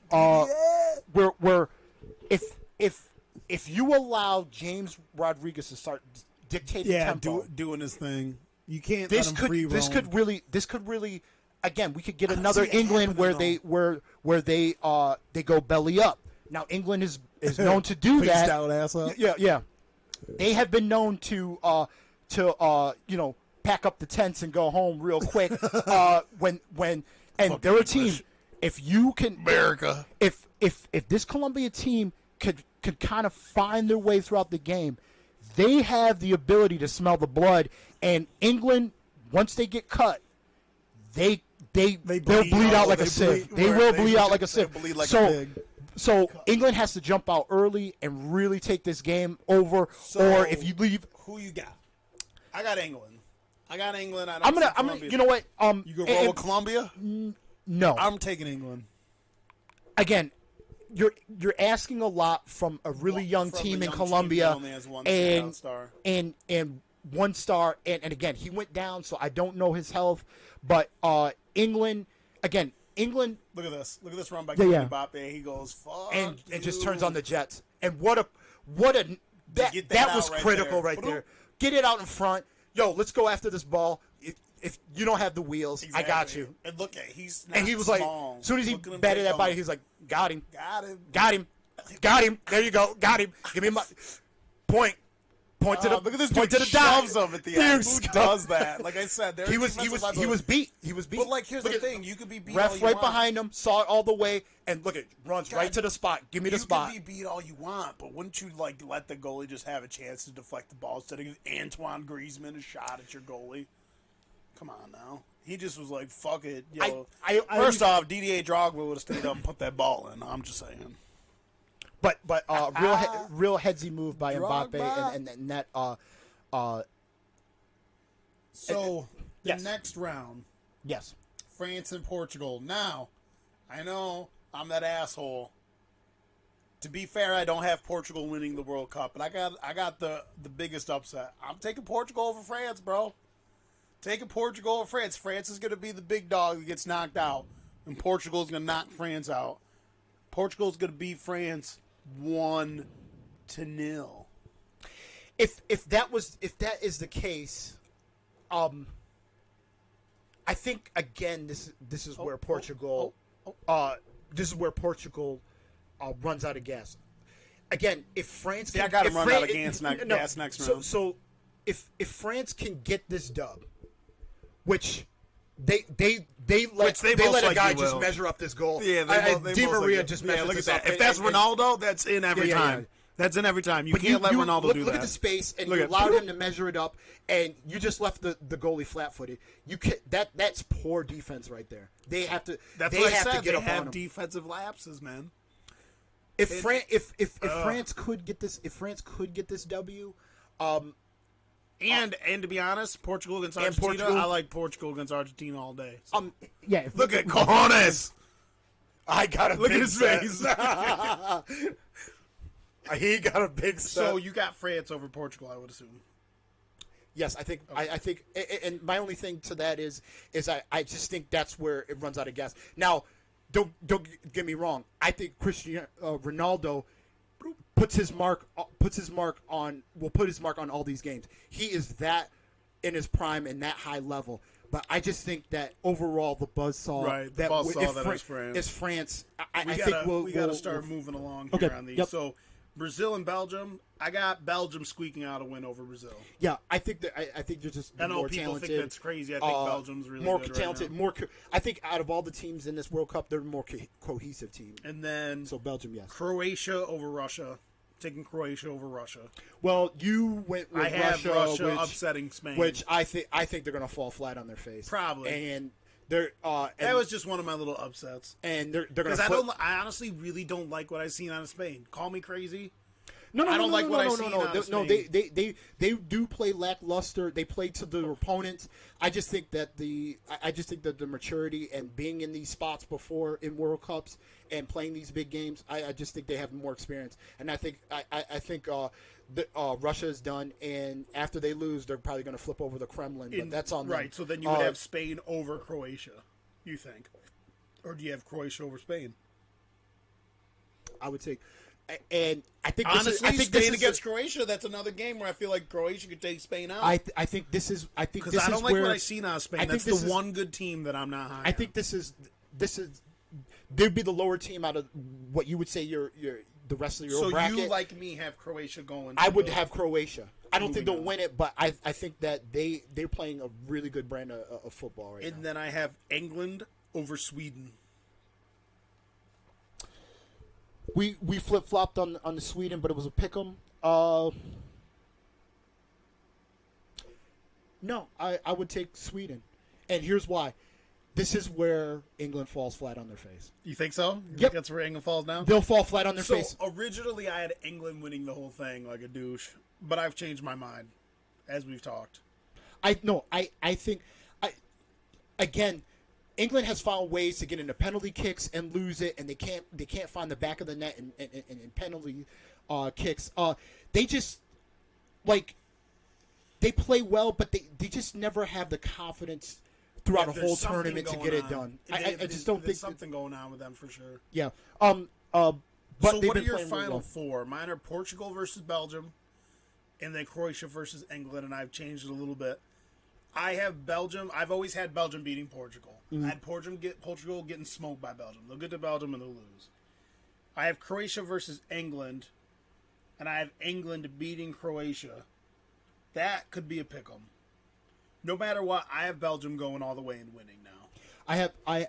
if you allow James Rodriguez to start dictating tempo, doing his thing, you can't. This let him free roam. This could really again we could get another England where they go belly up. Now England is known to do that. Stout ass up. Yeah. They have been known to pack up the tents and go home real quick when they're a team. If you can, America. If this Colombia team could kind of find their way throughout the game, they have the ability to smell the blood. And England, once they get cut, they'll bleed out like a sieve. They will bleed out like a sieve. So England has to jump out early and really take this game over. Or if you leave, who you got? I got England. I'm gonna. You know what? You gonna roll with Colombia? No. I'm taking England. Again, you're asking a lot from a really young team in Colombia, and one star. And again, he went down, so I don't know his health. But England, again. Look at this run by Mbappe. He goes fuck and you. just turns on the Jets. And what a that was critical right there. Get it out in front. Yo, let's go after this ball. If you don't have the wheels, exactly. I got you. And look at he was small. like, as soon as he batted that body, he's like, got him. There you go, got him. Give me my point. Point to the look at this point dude to the dot. shoves him at the end. Who does that? Like I said, he was beat. But like, here's the thing: you could be beat. Ref all you right want. behind him, saw it all the way, and look at runs right to the spot. Give me the spot. You could be beat all you want, but wouldn't you like let the goalie just have a chance to deflect the ball instead of Antoine Griezmann a shot at your goalie? Come on now. He just was like, fuck it. Yo. I First off, DDA Drogba would have stayed up and put that ball in. I'm just saying. But real headsy move by Mbappe Drogba. and that So the Yes. next round, yes. France and Portugal. Now, I know I'm that asshole. To be fair, I don't have Portugal winning the World Cup, but I got the biggest upset. I'm taking Portugal over France, bro. Taking Portugal over France. France is going to be the big dog that gets knocked out, and Portugal is going to knock France out. Portugal is going to beat France 1-0. If that is the case, I think again this is where Portugal runs out of gas. Again, if France I got to run out of gas next round. So if France can get this dub, which they let a guy just will. measure up this goal. Yeah, they Di most Maria likely- just yeah, measures look at this that. up. If that's And- Ronaldo, that's in every Yeah, yeah, time. yeah. That's in every time. You But can't let Ronaldo look, do look that. at the space, and Look you at- allowed him to measure it up, and you just left the goalie flat-footed. You can that's poor defense right there. They have to. That's they what I have said. to get They up on have him. defensive lapses, man. If France could get this W, And to be honest, Portugal against Argentina, Portugal- I like Portugal against Argentina all day. yeah. If Look at cojones. I got a Look at big his set. face. He got a big set. So you got France over Portugal, I would assume. Yes, I think I think, and my only thing to that is I just think that's where it runs out of gas. Now, don't get me wrong. I think Ronaldo will put his mark on all these games. He is that in his prime and that high level. But I just think that overall the buzzsaw Right, the buzzsaw that is France. is France. I We think gotta we'll start moving along Okay, here on these. yep. So Brazil and Belgium, I got Belgium squeaking out a win over Brazil. Yeah, I think they're just I know more people talented. think that's crazy. I think Belgium's really more good talented. right More, I think out of all the teams in this World Cup, they're more cohesive team. now. And then So Belgium, yes. Croatia over Russia. Taking Croatia over Russia. Well, you went with I have Russia which, upsetting Spain. which I think they're going to fall flat on their face. Probably. and they're that was just one of my little upsets. and they're going Because to. I honestly really don't like what I've seen out of Spain. Call me crazy. No, I don't like what I seen out of No, Spain. they do play lackluster. They play to their opponents. I just think that the maturity and being in these spots before in World Cups and playing these big games, I just think they have more experience. And I think Russia is done. And after they lose, they're probably going to flip over the Kremlin. But that's on them. Right, so then you would have Spain over Croatia, you think? Or do you have Croatia over Spain? I would say. And I think Honestly, I think Spain this is against Croatia, that's another game where I feel like Croatia could take Spain out. I think this is Because I don't like where what I've seen out of Spain. I think That's this the is- one good team that I'm not high I think this is they'd be the lower team out of what you would say your the rest of your so bracket. you, like me, have Croatia going. I to would the- have Croatia. I don't think Moving they'll win it, but I think that they're playing a really good brand of football right And now. then I have England over Sweden. We flip flopped on the Sweden, but it was a pick 'em. No, I would take Sweden, and here's why. This is where England falls flat on their face. You think so? You Yep. think that's where England falls now? They'll fall flat on their So face. originally I had England winning the whole thing like a douche, but I've changed my mind as we've talked. I think again, England has found ways to get into penalty kicks and lose it, and they can't find the back of the net in penalty kicks. They just they play well, but they just never have the confidence throughout Yeah, a there's whole something tournament to going get it on. done. They- I just don't there's think something going on with them for sure. yeah. So But they've what are been your playing really final well. four? Mine are Portugal versus Belgium, and then Croatia versus England, and I've changed it a little bit. I have Belgium. I've always had Belgium beating Portugal. Mm-hmm. I had Portugal getting smoked by Belgium. They'll get to Belgium and they'll lose. I have Croatia versus England, and I have England beating Croatia. That could be a pick 'em. No matter what, I have Belgium going all the way and winning now. I have I have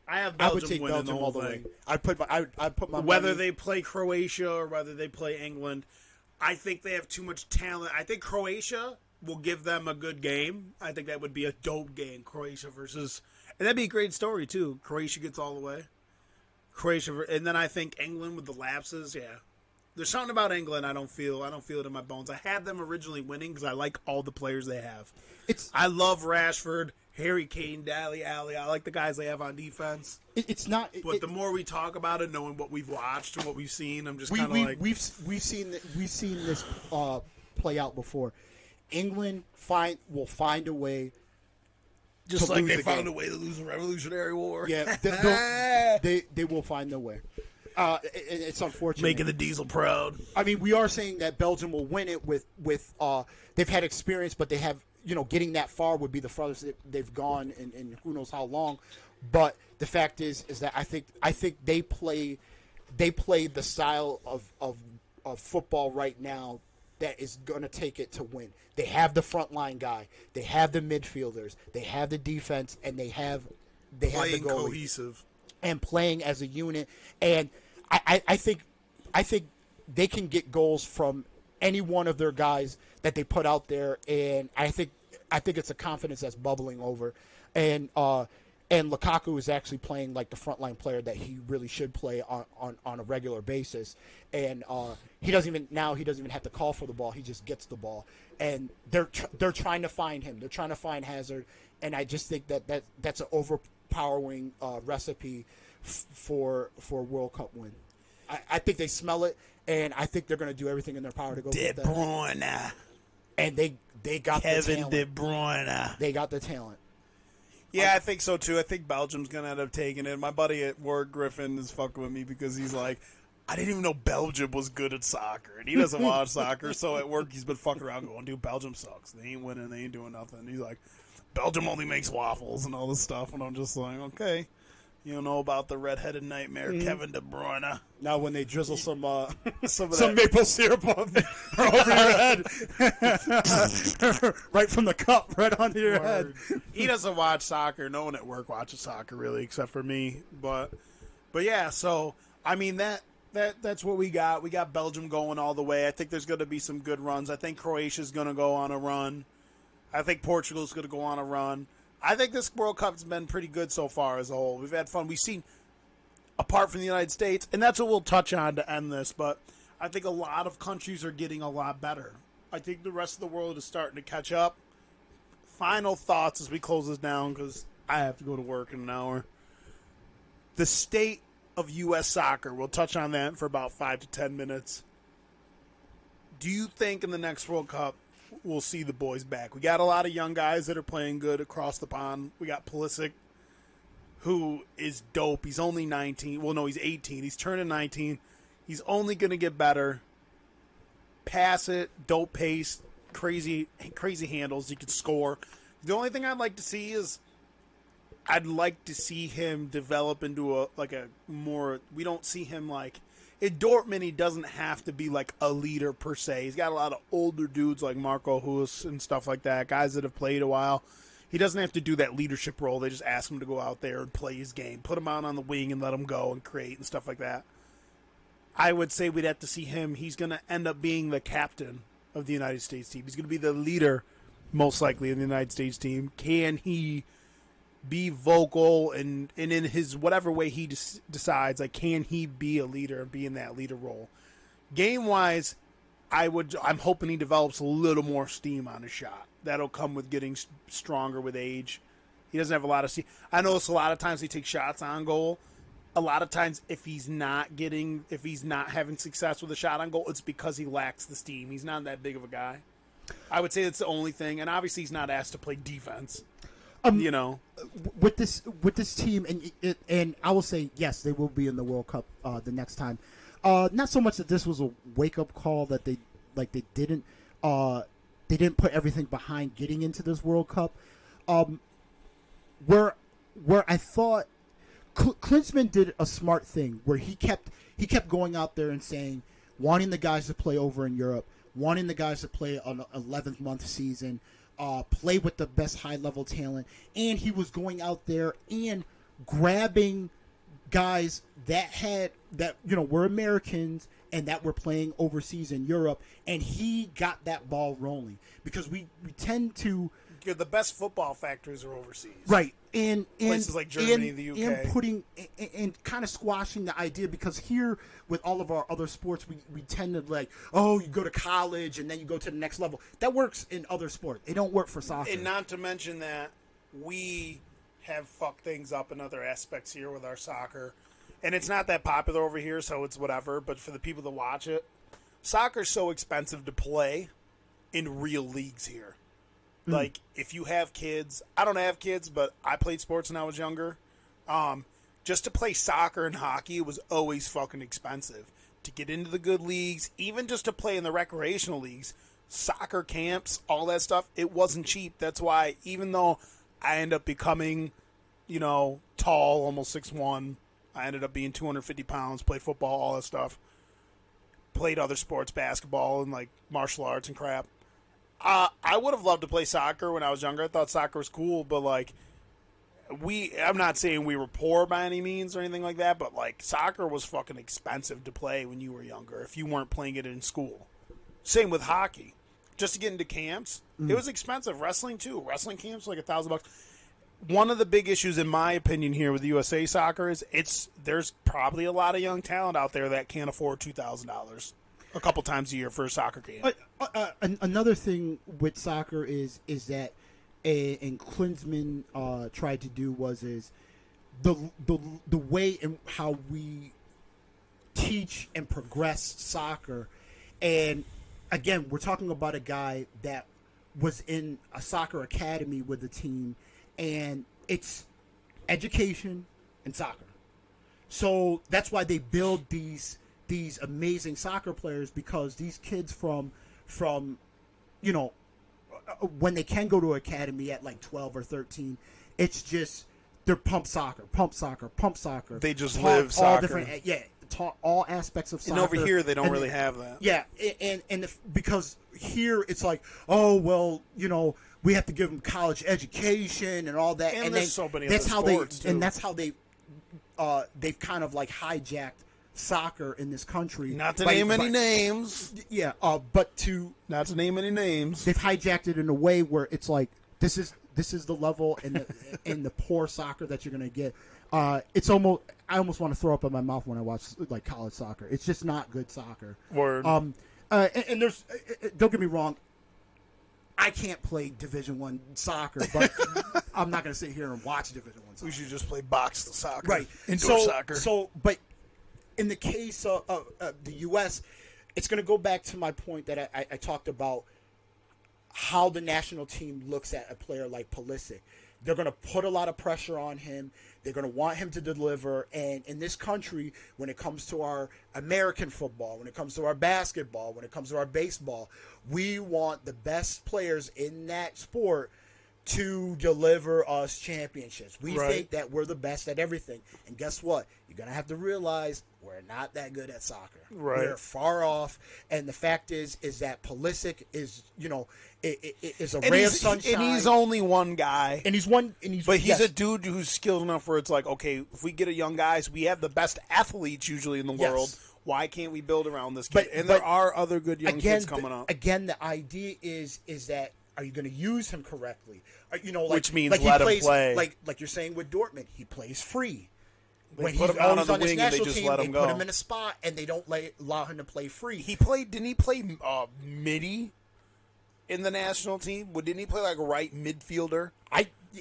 I would Belgium take winning Belgium the whole all the thing. way. I'd put my Whether money- they play Croatia or whether they play England, I think they have too much talent. I think Croatia will give them a good game. I think that would be a dope game, Croatia versus, and that'd be a great story too. Croatia gets all the way. And then I think England with the lapses, yeah. There's something about England I don't feel it in my bones. I had them originally winning because I like all the players they have. I love Rashford, Harry Kane, Dele Alli. I like the guys they have on defense. But the more we talk about it, knowing what we've watched and what we've seen, I'm just kind of like we've seen this play out before. England will find a way. Just like they found a way to lose the Revolutionary War. Yeah, they will find their way. It's unfortunate. Making the Diesel proud. I mean, we are saying that Belgium will win it with they've had experience, but they have, getting that far would be the farthest they've gone in who knows how long. But the fact is that I think they play the style of football right now that is going to take it to win. They have the frontline guy, they have the midfielders, they have the defense, and they have the goalie. Cohesive and playing as a unit. And I think they can get goals from any one of their guys that they put out there, and I think it's a confidence that's bubbling over. And Lukaku is actually playing like the frontline player that he really should play on a regular basis. And he doesn't even have to call for the ball. He just gets the ball. And they're trying to find him. They're trying to find Hazard. And I just think that's an overpowering recipe for a World Cup win. I think they smell it, and I think they're going to do everything in their power to go get that. De Bruyne. And they got Kevin the talent. De Bruyne. They got the talent. Yeah, I think so too. I think Belgium's going to end up taking it. My buddy at work, Griffin, is fucking with me because he's like, I didn't even know Belgium was good at soccer. And he doesn't watch soccer, so at work he's been fucking around going, dude, Belgium sucks. They ain't winning. They ain't doing nothing. He's like, Belgium only makes waffles and all this stuff. And I'm just like, okay. You don't know about the redheaded nightmare, Kevin De Bruyne. Now when they drizzle some maple syrup over your head, right from the cup, right onto your head. He doesn't watch soccer. No one at work watches soccer really, except for me. But yeah. So I mean that's what we got. We got Belgium going all the way. I think there's going to be some good runs. I think Croatia's going to go on a run. I think Portugal's going to go on a run. I think this World Cup's been pretty good so far as a whole. We've had fun. We've seen, apart from the United States, and that's what we'll touch on to end this, but I think a lot of countries are getting a lot better. I think the rest of the world is starting to catch up. Final thoughts as we close this down, because I have to go to work in an hour. The state of U.S. soccer, we'll touch on that for about 5 to 10 minutes. Do you think in the next World Cup we'll see the boys back? We got a lot of young guys that are playing good across the pond. We got Pulisic, who is dope. He's only 19. Well, no, he's 18. He's turning 19. He's only going to get better. Pass it, dope pace, crazy handles. He can score. The only thing I'd like to see is I'd like to see him develop into a more. We don't see him like. In Dortmund, he doesn't have to be like a leader per se. He's got a lot of older dudes like Marco Reus and stuff like that, guys that have played a while. He doesn't have to do that leadership role. They just ask him to go out there and play his game, put him out on the wing and let him go and create and stuff like that. I would say we'd have to see him. He's going to end up being the captain of the United States team. He's going to be the leader, most likely, in the United States team. Can he be vocal and in his whatever way he decides, like, can he be a leader and be in that leader role? Game wise, I'm hoping he develops a little more steam on his shot. That'll come with getting stronger with age. He doesn't have a lot of steam. I notice a lot of times he takes shots on goal. A lot of times if he's not having success with a shot on goal, it's because he lacks the steam. He's not that big of a guy. I would say that's the only thing, and obviously he's not asked to play defense. With this team, and I will say yes, they will be in the World Cup the next time. Not so much that this was a wake up call that they didn't put everything behind getting into this World Cup. Where I thought Klinsmann did a smart thing where he kept going out there and saying, wanting the guys to play over in Europe, wanting the guys to play an 11th month season. Play with the best high-level talent, and he was going out there and grabbing guys that were Americans and that were playing overseas in Europe, and he got that ball rolling because we tend to The best football factories are overseas. right and Places like Germany, the UK. and putting and kind of squashing the idea, because here with all of our other sports we tend to like, oh, you go to college and then you go to the next level. That works in other sports. It don't work for soccer. And not to mention that we have fucked things up in other aspects here with our soccer. And it's not that popular over here, so it's whatever. But for the people that watch it, soccer's so expensive to play in real leagues here. Like, if you have kids, I don't have kids, but I played sports when I was younger. Just to play soccer and hockey was always fucking expensive. To get into the good leagues, even just to play in the recreational leagues, soccer camps, all that stuff, it wasn't cheap. That's why, even though I ended up becoming, tall, almost 6'1", I ended up being 250 pounds, played football, all that stuff. Played other sports, basketball and like martial arts and crap. I would have loved to play soccer when I was younger. I thought soccer was cool, but like I'm not saying we were poor by any means or anything like that, but like soccer was fucking expensive to play when you were younger if you weren't playing it in school. Same with hockey. Just to get into camps, it was expensive. Wrestling too. Wrestling camps like $1,000. One of the big issues, in my opinion, here with USA Soccer is there's probably a lot of young talent out there that can't afford $2,000 a couple times a year for a soccer game. Another thing with soccer is that, and Klinsmann tried to do is the way in how we teach and progress soccer. And again, we're talking about a guy that was in a soccer academy with the team, and it's education and soccer. So that's why they build these amazing soccer players, because these kids from when they can go to academy at like 12 or 13, it's just they're pump soccer. They just live soccer. All different, taught all aspects of soccer. And over here, they don't really have that. Yeah, because here it's like, oh well, we have to give them college education and all that, and there's so many that's other how sports, they, too. and that's how they've kind of like hijacked soccer in this country. Not to name any names. Yeah, not to name any names. They've hijacked it in a way where it's like this is the level and the poor soccer that you're gonna get. It's almost, I almost want to throw up in my mouth when I watch like college soccer. It's just not good soccer. Word. And there's, don't get me wrong, I can't play Division I soccer, but I'm not going to sit here and watch Division I soccer. We should just play box soccer, right? Indoor soccer. But in the case of the U.S., it's going to go back to my point that I talked about, how the national team looks at a player like Pulisic. They're going to put a lot of pressure on him. They're going to want him to deliver. And in this country, when it comes to our American football, when it comes to our basketball, when it comes to our baseball, we want the best players in that sport to deliver us championships. We think that we're the best at everything. And guess what? You're going to have to realize we're not that good at soccer. Right. We're far off. And the fact is that Pulisic is, is a ray of sunshine. And he's only one guy. And he's a dude who's skilled enough where it's like, okay, if we get a young guys, we have the best athletes usually in the world. Why can't we build around this kid? And there are other good young kids coming up. Again, the idea is that, are you going to use him correctly? Which means let him play. Like you're saying with Dortmund, he plays free. They put him out on the wing and they just let him go. They put him in a spot and they don't allow him to play free. Didn't he play midi in the national team? Didn't he play like right midfielder?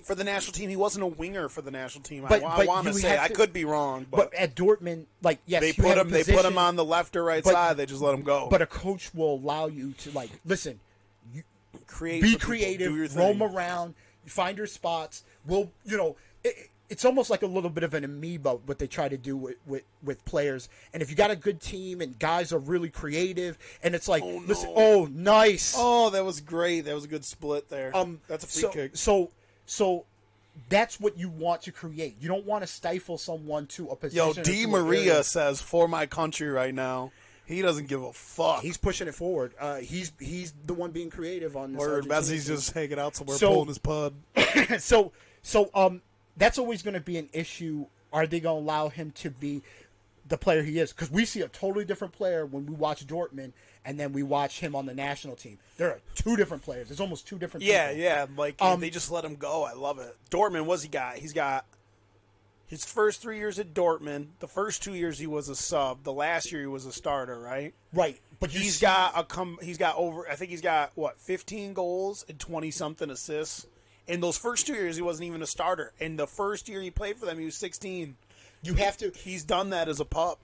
For the national team, he wasn't a winger for the national team. I want to say I could be wrong, but at Dortmund, they put him on the left or right side. They just let him go. But a coach will allow you to listen. Be creative, roam around, find your spots. It's almost like a little bit of an amoeba, what they try to do with players. And if you got a good team and guys are really creative, and it's like, nice. Oh, that was great. That was a good split there. That's a free kick. So that's what you want to create. You don't want to stifle someone to a position. Yo, Di Maria says, "For my country," right now. He doesn't give a fuck. He's pushing it forward. He's the one being creative on this. Word, Messi's just hanging out somewhere pulling his pud. So that's always going to be an issue are they going to allow him to be the player he is? Because we see a totally different player when we watch Dortmund and then we watch him on the national team. There are two different players. There's almost two different people. Yeah. Like, they just let him go. I love it. Dortmund, what's he got? He's got his first 3 years at Dortmund. The first 2 years he was a sub. The last year he was a starter, right? Right. But he's got over, I think he's got, 15 goals and 20-something assists. In those first 2 years, he wasn't even a starter. In the first year he played for them, he was 16. You have to. He's done that as a pup.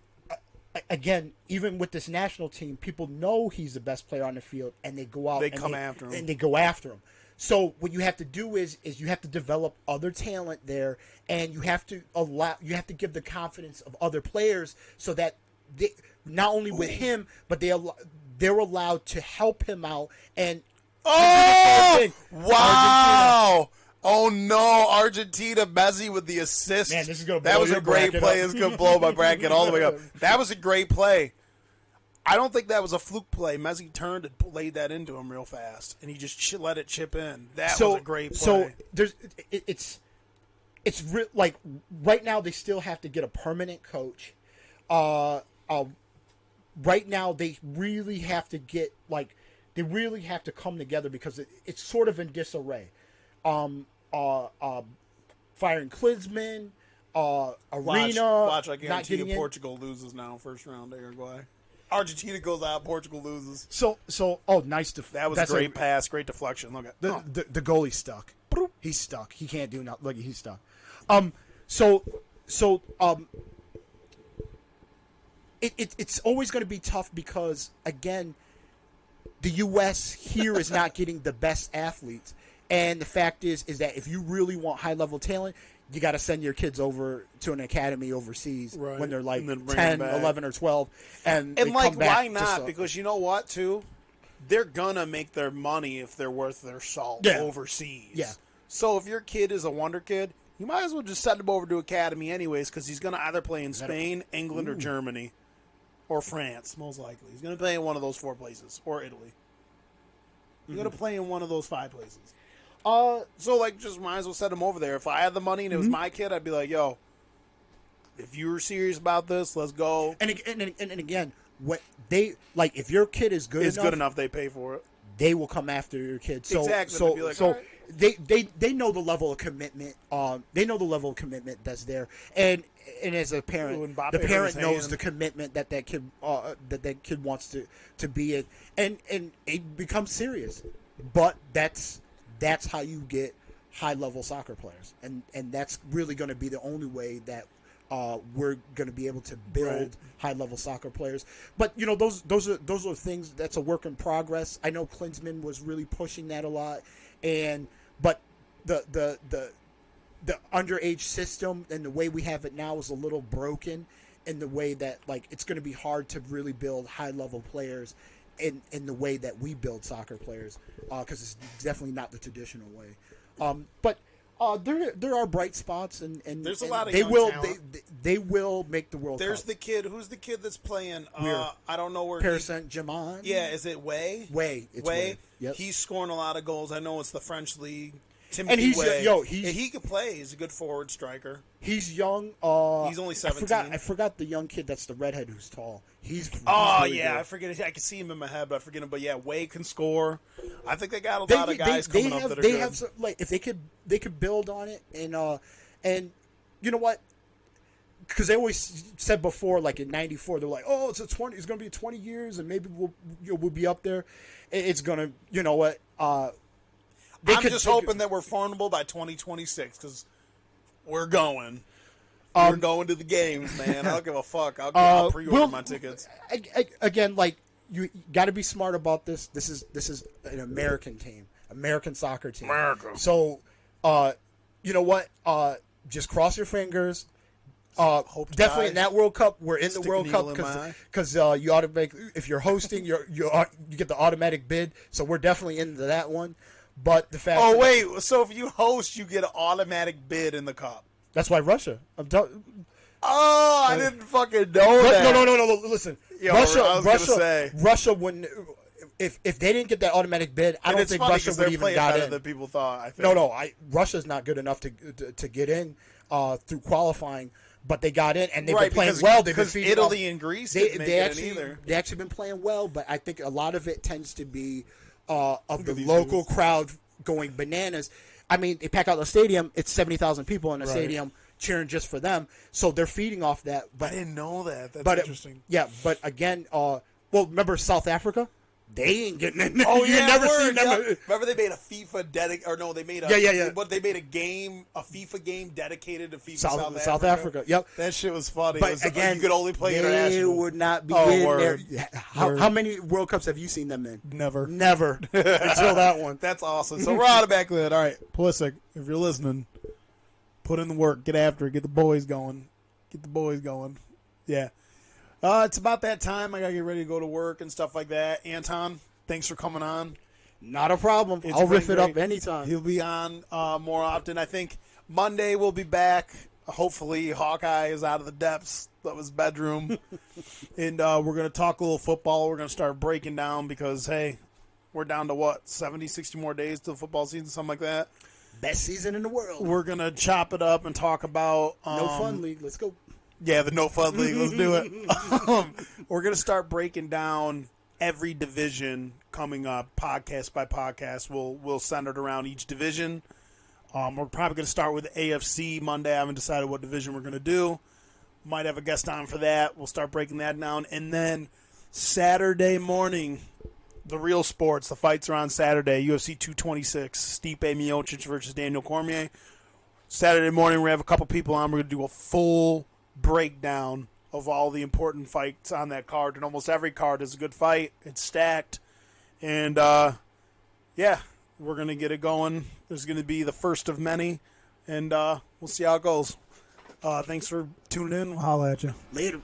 Again, even with this national team, people know he's the best player on the field, and they go out. They come after him. And they go after him. So what you have to do is you have to develop other talent there, and you have to give the confidence of other players so that they, not only with him, but they're allowed to help him out and. Oh! Wow! Oh no, Argentina, Messi with the assist. Man, this is gonna blow that was your a great bracket play. up. It's going to blow my bracket all the way up. That was a great play. I don't think that was a fluke play. Messi turned and laid that into him real fast, and he just let it chip in. That was a great play. So like right now they still have to get a permanent coach. Right now they really have to get they really have to come together because it's sort of in disarray. Firing Klinsmann, Arena. Watch, I guarantee you Portugal loses now, first round to Uruguay. Argentina goes out, Portugal loses. Nice. That was a great pass, great deflection. Look at the goalie's stuck. He's stuck. He can't do nothing. Look, he's stuck. It's always going to be tough because again, the U.S. here is not getting the best athletes. And the fact is that if you really want high-level talent, you got to send your kids over to an academy overseas when they're like 10, 11, or 12. And like, why not? Because you know what, too? They're going to make their money if they're worth their salt overseas. Yeah. So if your kid is a wonder kid, you might as well just send him over to academy anyways because he's going to either play in Spain, England, or Germany. Or France, most likely. He's going to play in one of those 4 places. Or Italy. He's going to play in one of those 5 places. So, just might as well send him over there. If I had the money and it was my kid, I'd be like, yo, if you were serious about this, let's go. And again, what they if your kid is good enough, they pay for it. They will come after your kid. So, exactly. They know the level of commitment. They know the level of commitment that's there, and as a parent, the parent knows the commitment that kid wants to be in, and it becomes serious. But that's how you get high level soccer players, and that's really going to be the only way that we're going to be able to build high level soccer players. But those are things that's a work in progress. I know Klinsmann was really pushing that a lot, but the underage system and the way we have it now is a little broken in the way that it's going to be hard to really build high level players in the way that we build soccer players because it's definitely not the traditional way. But there are bright spots and there's a lot of they young will talent. they will make the World There's Cup. the kid. Who's the kid that's playing? Where? I don't know where. Paris Saint-Germain. Yeah, is it Way? It's Way. Yep. He's scoring a lot of goals. I know it's the French league. And he's Way. he could play. He's a good forward striker. He's young. He's only 17. I forgot the young kid that's the redhead who's tall. He's really good. I forget. I can see him in my head, but I forget him. But yeah, Way can score. I think they got a lot of guys coming up that are good. Have some, if they could build on it and you know what? Because they always said before, in '94, they're like, "Oh, it's going to be 20 years, and maybe we'll be up there." It's gonna, you know what? I'm just hoping that we're formidable by 2026 because we're going. We're going to the games, man. I don't give a fuck. I'll pre-order my tickets. Again, you got to be smart about this. This is an American team, American soccer team. America. So, you know what? Just cross your fingers. Definitely in that World Cup, we're in the World Cup because you automatic. If you're hosting, you get the automatic bid. So we're definitely into that one. But the fact. So if you host, you get an automatic bid in the cup. That's why Russia. I didn't fucking know that. No. Listen, Russia wouldn't. If they didn't get that automatic bid, I don't think Russia would even got in. Than people thought. I think. No. Russia's not good enough to get in through qualifying. but they got in and they've Right, been playing because- well. They've been because feeding Italy off- and Greece They, didn't make they it in actually either. they actually been playing well, but I think a lot of it tends to be of the these local crowd going bananas. I mean, they pack out the stadium; it's 70,000 people in the Right. stadium cheering just for them, so they're feeding off that. I But didn't know that. That's but interesting. yeah, but again, well, remember South Africa? They ain't getting in. Oh You yeah, never word, seen them. yeah. Remember they made a FIFA or no, they made a Yeah. But they made a game, a FIFA game dedicated to FIFA South Africa. Yep. That shit was funny. It But was, again, you could only play they international. would not be Oh, in word. there. Word. How many World Cups have you seen them in? never. Never until that one. That's awesome. So we're out of back lid. All right, Pulisic, if you're listening, put in the work. Get after it. Get the boys going. Get the boys going. Yeah. It's about that time. I got to get ready to go to work and stuff like that. Anton, thanks for coming on. Not a problem. It's I'll been riff it up great. anytime. He'll be on more often. I think Monday we'll be back. Hopefully Hawkeye is out of the depths of his bedroom. And we're going to talk a little football. We're going to start breaking down because, hey, we're down to what, 70, 60 more days to the football season, something like that. Best season in the world. We're going to chop it up and talk about... No fun league. Let's go. Yeah, the No Fun League. Let's do it. We're going to start breaking down every division coming up, podcast by podcast. We'll center it around each division. We're probably going to start with AFC Monday. I haven't decided what division we're going to do. Might have a guest on for that. We'll start breaking that down. And then Saturday morning, the real sports. The fights are on Saturday. UFC 226. Stipe Miocic versus Daniel Cormier. Saturday morning, we're going to have a couple people on. We're going to do a full breakdown of all the important fights on that card. And almost every card is a good fight. It's stacked. And, yeah, we're going to get it going. There's going to be the first of many. And we'll see how it goes. Thanks for tuning in. We'll holla at you. Later.